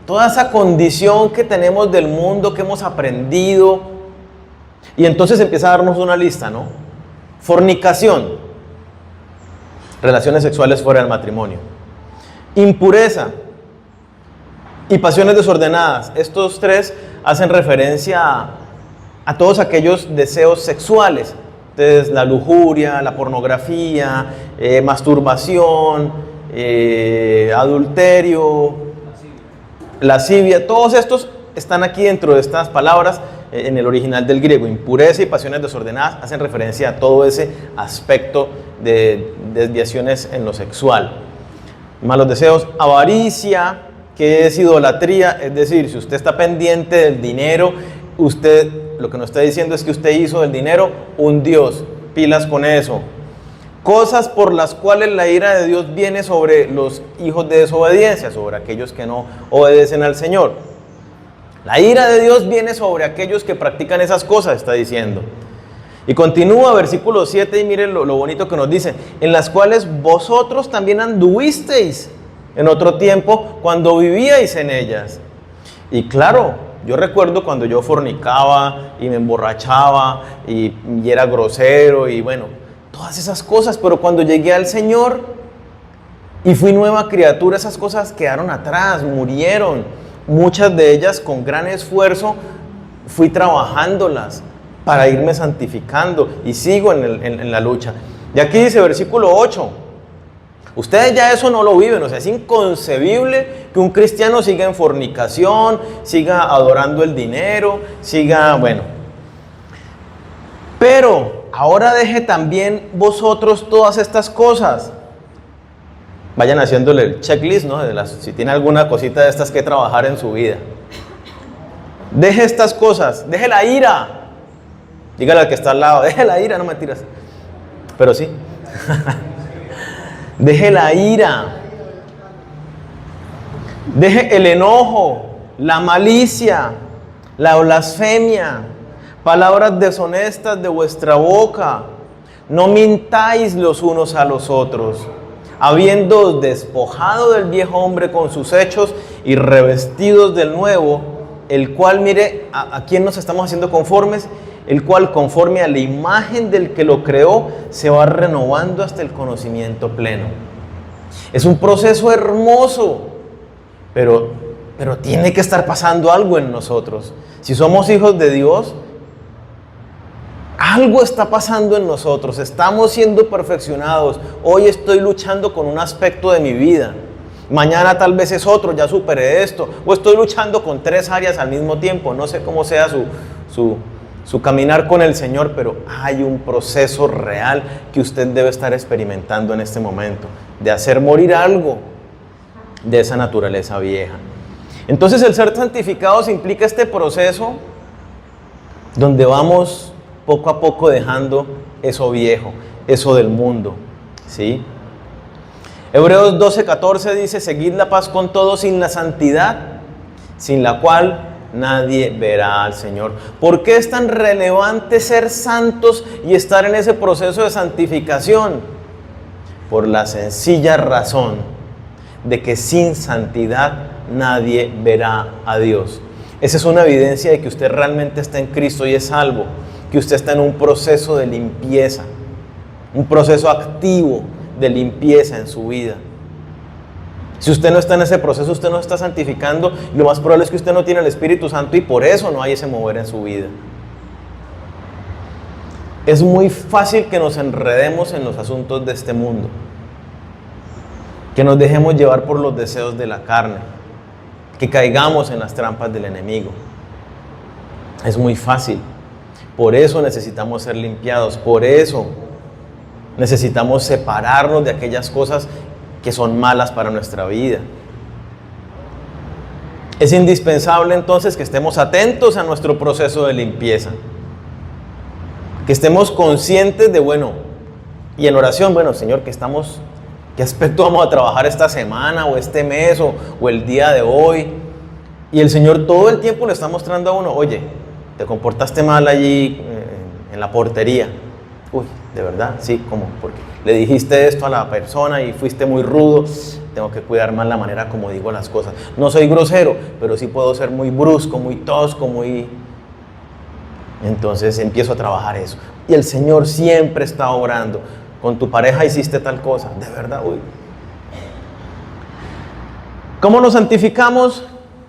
toda esa condición que tenemos del mundo, que hemos aprendido. Y entonces empieza a darnos una lista, ¿no? Fornicación, relaciones sexuales fuera del matrimonio. Impureza y pasiones desordenadas. Estos tres hacen referencia a todos aquellos deseos sexuales. Entonces, la lujuria, la pornografía, masturbación, adulterio, lascivia. Todos estos están aquí dentro de estas palabras en el original del griego. Impureza y pasiones desordenadas hacen referencia a todo ese aspecto de desviaciones en lo sexual. Malos deseos, avaricia, que es idolatría, es decir, si usted está pendiente del dinero, usted lo que nos está diciendo es que usted hizo del dinero un Dios. Pilas con eso. Cosas por las cuales la ira de Dios viene sobre los hijos de desobediencia, sobre aquellos que no obedecen al Señor. La ira de Dios viene sobre aquellos que practican esas cosas, está diciendo. Y continúa versículo 7 y miren lo bonito que nos dice, en las cuales vosotros también anduvisteis en otro tiempo cuando vivíais en ellas. Y claro, yo recuerdo cuando yo fornicaba y me emborrachaba y era grosero y bueno, todas esas cosas, pero cuando llegué al Señor y fui nueva criatura, esas cosas quedaron atrás, murieron. Muchas de ellas con gran esfuerzo fui trabajándolas para irme santificando y sigo en la lucha. Y aquí dice versículo 8, ustedes ya eso no lo viven, o sea, es inconcebible que un cristiano siga en fornicación, siga adorando el dinero, siga, bueno. Pero ahora deje también vosotros todas estas cosas. Vayan haciéndole el checklist, ¿no? Si tiene alguna cosita de estas que trabajar en su vida. Deje estas cosas, deje la ira. Dígale al que está al lado, deje la ira, no mentiras. Pero sí. Deje la ira. Deje el enojo, la malicia, la blasfemia, palabras deshonestas de vuestra boca. No mintáis los unos a los otros, habiendo despojado del viejo hombre con sus hechos y revestidos del nuevo, el cual, mire, ¿a quién nos estamos haciendo conformes? El cual, conforme a la imagen del que lo creó, se va renovando hasta el conocimiento pleno. Es un proceso hermoso, pero tiene que estar pasando algo en nosotros. Si somos hijos de Dios, Algo está pasando en nosotros, estamos siendo perfeccionados. Hoy estoy luchando con un aspecto de mi vida. Mañana tal vez es otro, ya superé esto. O estoy luchando con 3 áreas al mismo tiempo. No sé cómo sea su caminar con el Señor, pero hay un proceso real que usted debe estar experimentando en este momento. De hacer morir algo de esa naturaleza vieja. Entonces el ser santificados implica este proceso donde vamos poco a poco dejando eso viejo, eso del mundo, ¿sí? Hebreos 12:14 dice: seguid la paz con todos sin la santidad, sin la cual nadie verá al Señor. ¿Por qué es tan relevante ser santos y estar en ese proceso de santificación? Por la sencilla razón de que sin santidad nadie verá a Dios. Esa es una evidencia de que usted realmente está en Cristo y es salvo, que usted está en un proceso de limpieza, un proceso activo de limpieza en su vida. Si usted no está en ese proceso, usted no está santificando, y lo más probable es que usted no tiene el Espíritu Santo y por eso no hay ese mover en su vida. Es muy fácil que nos enredemos en los asuntos de este mundo, que nos dejemos llevar por los deseos de la carne, que caigamos en las trampas del enemigo. Es muy fácil. Por eso necesitamos ser limpiados, por eso necesitamos separarnos de aquellas cosas que son malas para nuestra vida. Es indispensable entonces que estemos atentos a nuestro proceso de limpieza, que estemos conscientes de, y en oración, Señor, ¿qué aspecto vamos a trabajar esta semana o este mes o el día de hoy? Y el Señor todo el tiempo le está mostrando a uno: oye, te comportaste mal allí en la portería. Uy, ¿de verdad? Sí, ¿cómo? Porque le dijiste esto a la persona y fuiste muy rudo. Tengo que cuidar más la manera como digo las cosas. No soy grosero, pero sí puedo ser muy brusco, muy tosco, Entonces empiezo a trabajar eso. Y el Señor siempre está obrando. Con tu pareja hiciste tal cosa. De verdad, uy. ¿Cómo nos santificamos?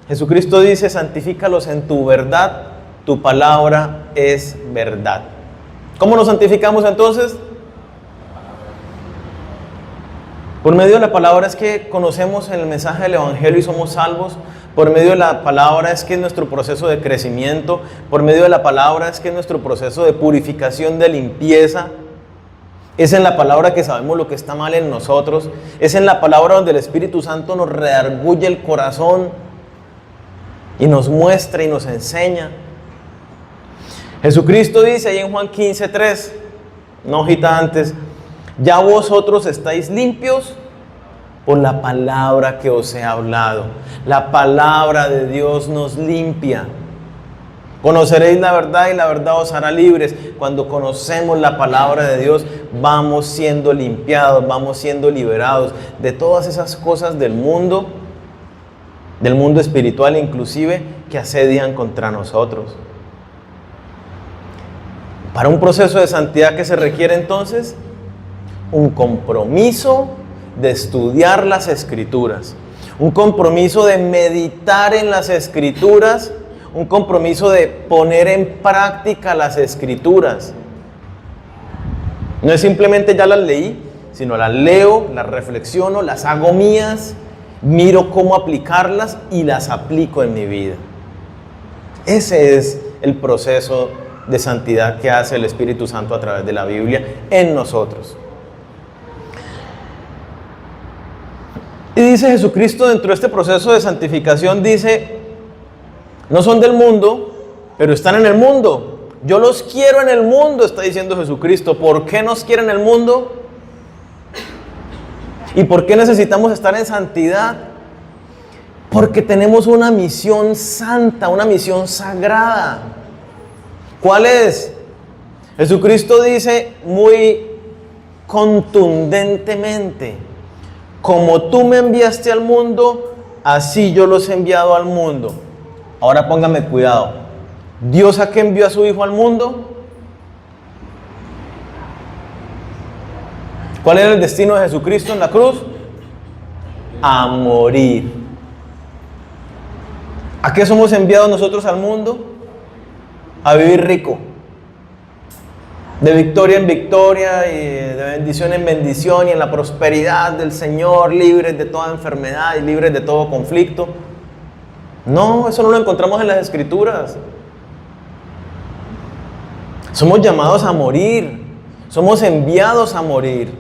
Jesucristo dice: santifícalos en tu verdad, tu palabra es verdad. ¿Cómo nos santificamos entonces? Por medio de la palabra es que conocemos el mensaje del Evangelio y somos salvos. Por medio de la palabra es que es nuestro proceso de crecimiento. Por medio de la palabra es que es nuestro proceso de purificación, de limpieza. Es en la palabra que sabemos lo que está mal en nosotros. Es en la palabra donde el Espíritu Santo nos redarguye el corazón y nos muestra y nos enseña. Jesucristo dice ahí en Juan 15:3, una hojita antes: ya vosotros estáis limpios por la palabra que os he hablado. La palabra de Dios nos limpia. Conoceréis la verdad y la verdad os hará libres. Cuando conocemos la palabra de Dios, vamos siendo limpiados, vamos siendo liberados de todas esas cosas del mundo espiritual inclusive, que asedian contra nosotros. Para un proceso de santidad, ¿qué se requiere entonces? Un compromiso de estudiar las Escrituras, un compromiso de meditar en las Escrituras, un compromiso de poner en práctica las Escrituras. No es simplemente ya las leí, sino las leo, las reflexiono, las hago mías, miro cómo aplicarlas y las aplico en mi vida. Ese es el proceso de santidad que hace el Espíritu Santo a través de la Biblia en nosotros. Y dice Jesucristo dentro de este proceso de santificación, dice: no son del mundo, pero están en el mundo. Yo los quiero en el mundo, está diciendo Jesucristo. ¿Por qué nos quiere en el mundo? ¿Y por qué necesitamos estar en santidad? Porque tenemos una misión santa, una misión sagrada. ¿Cuál es? Jesucristo dice muy contundentemente: como tú me enviaste al mundo, así yo los he enviado al mundo. Ahora póngame cuidado. ¿Dios a qué envió a su Hijo al mundo? ¿Cuál era el destino de Jesucristo en la cruz? A morir. ¿A qué somos enviados nosotros al mundo? A vivir rico. de victoria en victoria y de bendición en bendición y en la prosperidad del Señor, libres de toda enfermedad y libres de todo conflicto. No, eso no lo encontramos en las Escrituras. Somos llamados a morir, somos enviados a morir.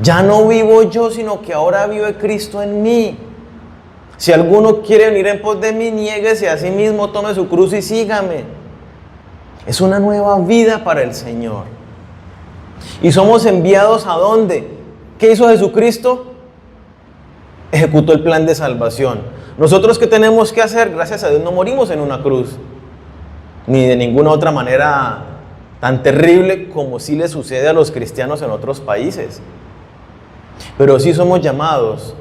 Ya no vivo yo, sino que ahora vive Cristo en mí. Si alguno quiere venir en pos de mí, niéguese a sí mismo, tome su cruz y sígame. Es una nueva vida para el Señor. ¿Y somos enviados a dónde? ¿Qué hizo Jesucristo? Ejecutó el plan de salvación. ¿Nosotros qué tenemos que hacer? Gracias a Dios no morimos en una cruz, ni de ninguna otra manera tan terrible como sí le sucede a los cristianos en otros países. Pero sí somos llamados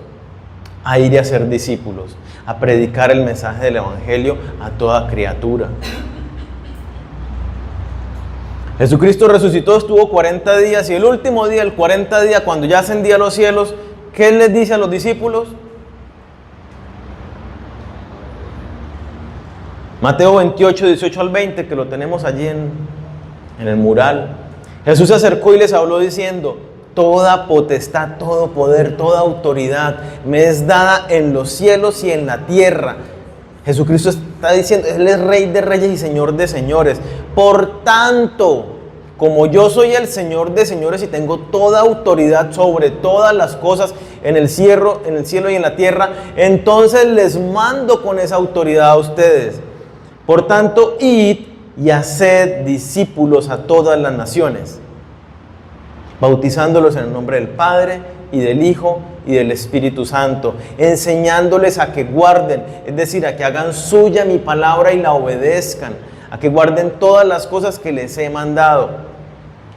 a ir y a ser discípulos, a predicar el mensaje del Evangelio a toda criatura. Jesucristo resucitó, estuvo 40 días y el último día, el 40 día, cuando ya ascendía a los cielos, ¿qué Él les dice a los discípulos? Mateo 28, 18 al 20, que lo tenemos allí en el mural. Jesús se acercó y les habló diciendo: toda potestad, todo poder, toda autoridad me es dada en los cielos y en la tierra. Jesucristo está diciendo, Él es Rey de reyes y Señor de señores. Por tanto, como yo soy el Señor de señores y tengo toda autoridad sobre todas las cosas en el cielo y en la tierra, entonces les mando con esa autoridad a ustedes. Por tanto, id y haced discípulos a todas las naciones, bautizándolos en el nombre del Padre y del Hijo y del Espíritu Santo, enseñándoles a que guarden, es decir, a que hagan suya mi palabra y la obedezcan, a que guarden todas las cosas que les he mandado.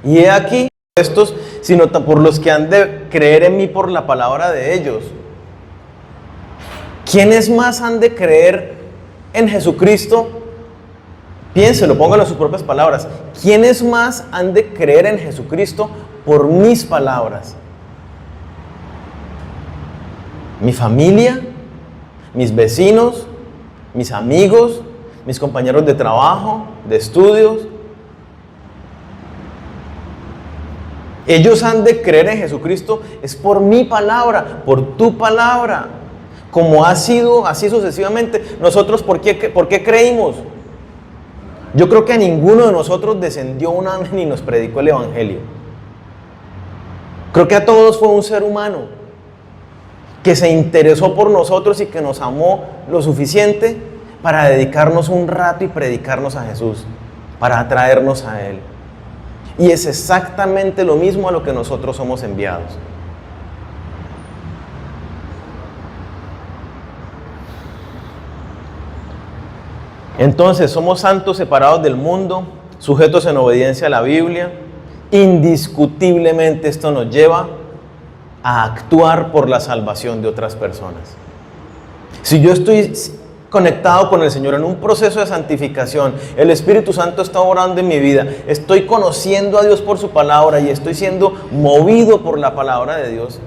Y he aquí estos, sino por los que han de creer en mí por la palabra de ellos. ¿Quiénes más han de creer en Jesucristo? Piénselo, póngalo en sus propias palabras. ¿Quiénes más han de creer en Jesucristo por mis palabras? ¿Mi familia? ¿Mis vecinos? ¿Mis amigos? ¿Mis compañeros de trabajo? ¿De estudios? Ellos han de creer en Jesucristo, es por mi palabra, por tu palabra. Como ha sido así sucesivamente. Nosotros, ¿por qué creímos? Yo creo que a ninguno de nosotros descendió un ángel y nos predicó el Evangelio. Creo que a todos fue un ser humano que se interesó por nosotros y que nos amó lo suficiente para dedicarnos un rato y predicarnos a Jesús, para atraernos a Él. Y es exactamente lo mismo a lo que nosotros somos enviados. Entonces, somos santos separados del mundo, sujetos en obediencia a la Biblia. Indiscutiblemente esto nos lleva a actuar por la salvación de otras personas. Si yo estoy conectado con el Señor en un proceso de santificación, el Espíritu Santo está orando en mi vida, estoy conociendo a Dios por su palabra y estoy siendo movido por la palabra de Dios,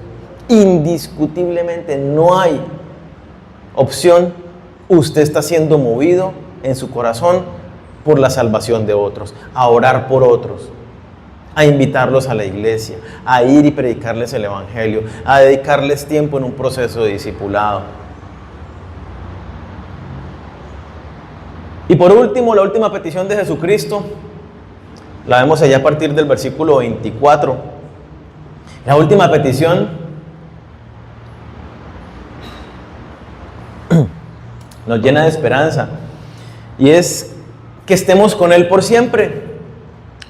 indiscutiblemente no hay opción, usted está siendo movido en su corazón por la salvación de otros, a orar por otros, a invitarlos a la iglesia, a ir y predicarles el Evangelio, a dedicarles tiempo en un proceso de discipulado. Y por último, la última petición de Jesucristo, la vemos allá a partir del versículo 24. La última petición nos llena de esperanza y es que estemos con Él por siempre.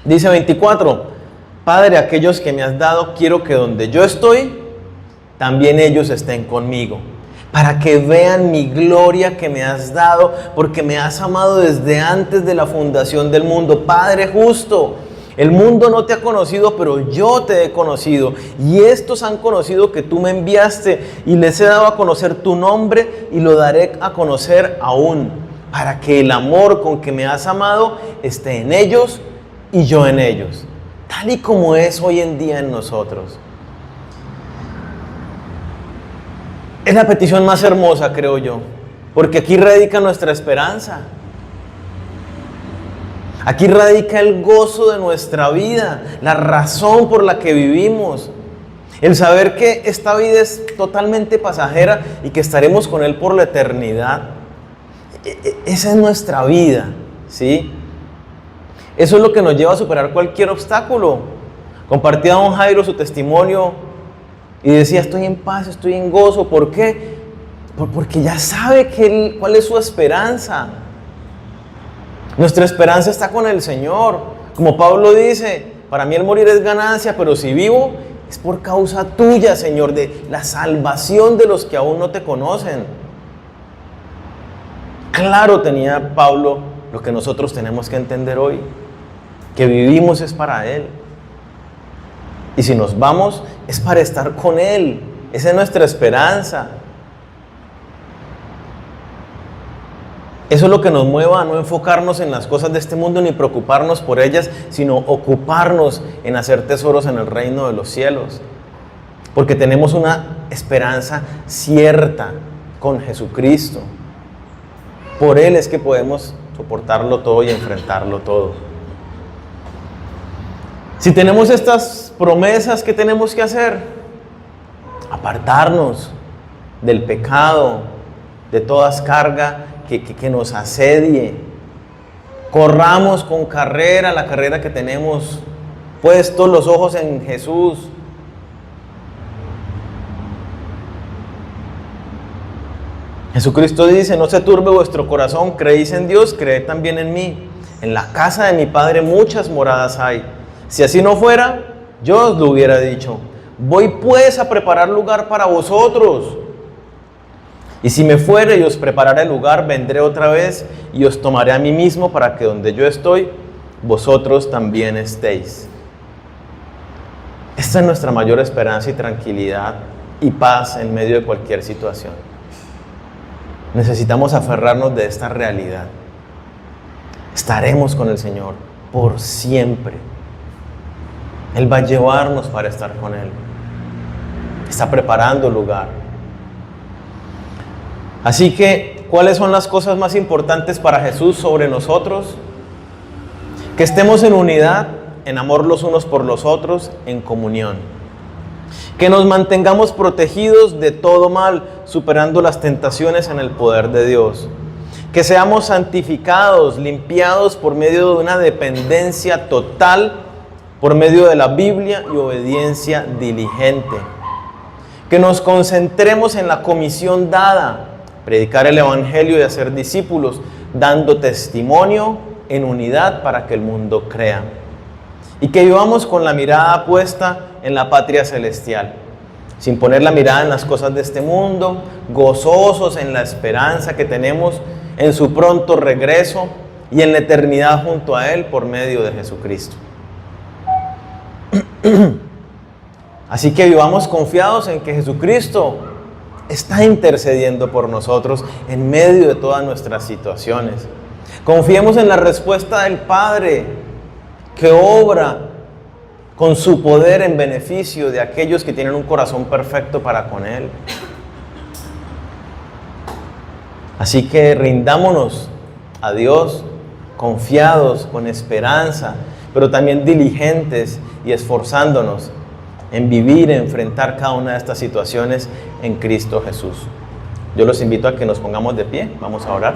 Dice 24: Padre, aquellos que me has dado, quiero que donde yo estoy, también ellos estén conmigo, para que vean mi gloria que me has dado, porque me has amado desde antes de la fundación del mundo. Padre justo, el mundo no te ha conocido, pero yo te he conocido, y estos han conocido que tú me enviaste, y les he dado a conocer tu nombre, y lo daré a conocer aún, para que el amor con que me has amado esté en ellos, y yo en ellos, tal y como es hoy en día en nosotros. Es la petición más hermosa, creo yo, porque aquí radica nuestra esperanza. Aquí radica el gozo de nuestra vida, la razón por la que vivimos. El saber que esta vida es totalmente pasajera y que estaremos con Él por la eternidad. Esa es nuestra vida, ¿sí? Eso es lo que nos lleva a superar cualquier obstáculo. Compartía don Jairo su testimonio y decía, estoy en paz, estoy en gozo. ¿Por qué? Porque ya sabe cuál es su esperanza. Nuestra esperanza está con el Señor. Como Pablo dice, para mí el morir es ganancia, pero si vivo es por causa tuya, Señor, de la salvación de los que aún no te conocen. Claro tenía Pablo lo que nosotros tenemos que entender hoy, que vivimos es para Él. Y si nos vamos es para estar con Él. Esa es nuestra esperanza. Eso es lo que nos mueva a no enfocarnos en las cosas de este mundo ni preocuparnos por ellas, sino ocuparnos en hacer tesoros en el reino de los cielos. Porque tenemos una esperanza cierta con Jesucristo. Por Él es que podemos soportarlo todo y enfrentarlo todo. Si tenemos estas promesas, ¿qué tenemos que hacer? Apartarnos del pecado, de toda carga que nos asedie. Corramos con carrera la carrera que tenemos puestos los ojos en Jesús. Jesucristo dice, no se turbe vuestro corazón, creéis en Dios, creed también en mí. En la casa de mi Padre muchas moradas hay. Si así no fuera, yo os lo hubiera dicho. Voy pues a preparar lugar para vosotros. Y si me fuere y os prepararé el lugar, vendré otra vez y os tomaré a mí mismo para que donde yo estoy, vosotros también estéis. Esta es nuestra mayor esperanza y tranquilidad y paz en medio de cualquier situación. Necesitamos aferrarnos de esta realidad. Estaremos con el Señor por siempre. Él va a llevarnos para estar con Él. Está preparando lugar. Así que, ¿cuáles son las cosas más importantes para Jesús sobre nosotros? Que estemos en unidad, en amor los unos por los otros, en comunión. Que nos mantengamos protegidos de todo mal, superando las tentaciones en el poder de Dios. Que seamos santificados, limpiados por medio de una dependencia total, por medio de la Biblia y obediencia diligente. Que nos concentremos en la comisión dada, predicar el Evangelio y hacer discípulos, dando testimonio en unidad para que el mundo crea. Y que vivamos con la mirada puesta en la patria celestial, sin poner la mirada en las cosas de este mundo, gozosos en la esperanza que tenemos en su pronto regreso y en la eternidad junto a Él por medio de Jesucristo. Así que vivamos confiados en que Jesucristo está intercediendo por nosotros en medio de todas nuestras situaciones. Confiemos en la respuesta del Padre que obra con su poder en beneficio de aquellos que tienen un corazón perfecto para con Él. Así que rindámonos a Dios confiados, con esperanza, pero también diligentes y esforzándonos en vivir, en enfrentar cada una de estas situaciones en Cristo Jesús. Yo los invito a que nos pongamos de pie, vamos a orar.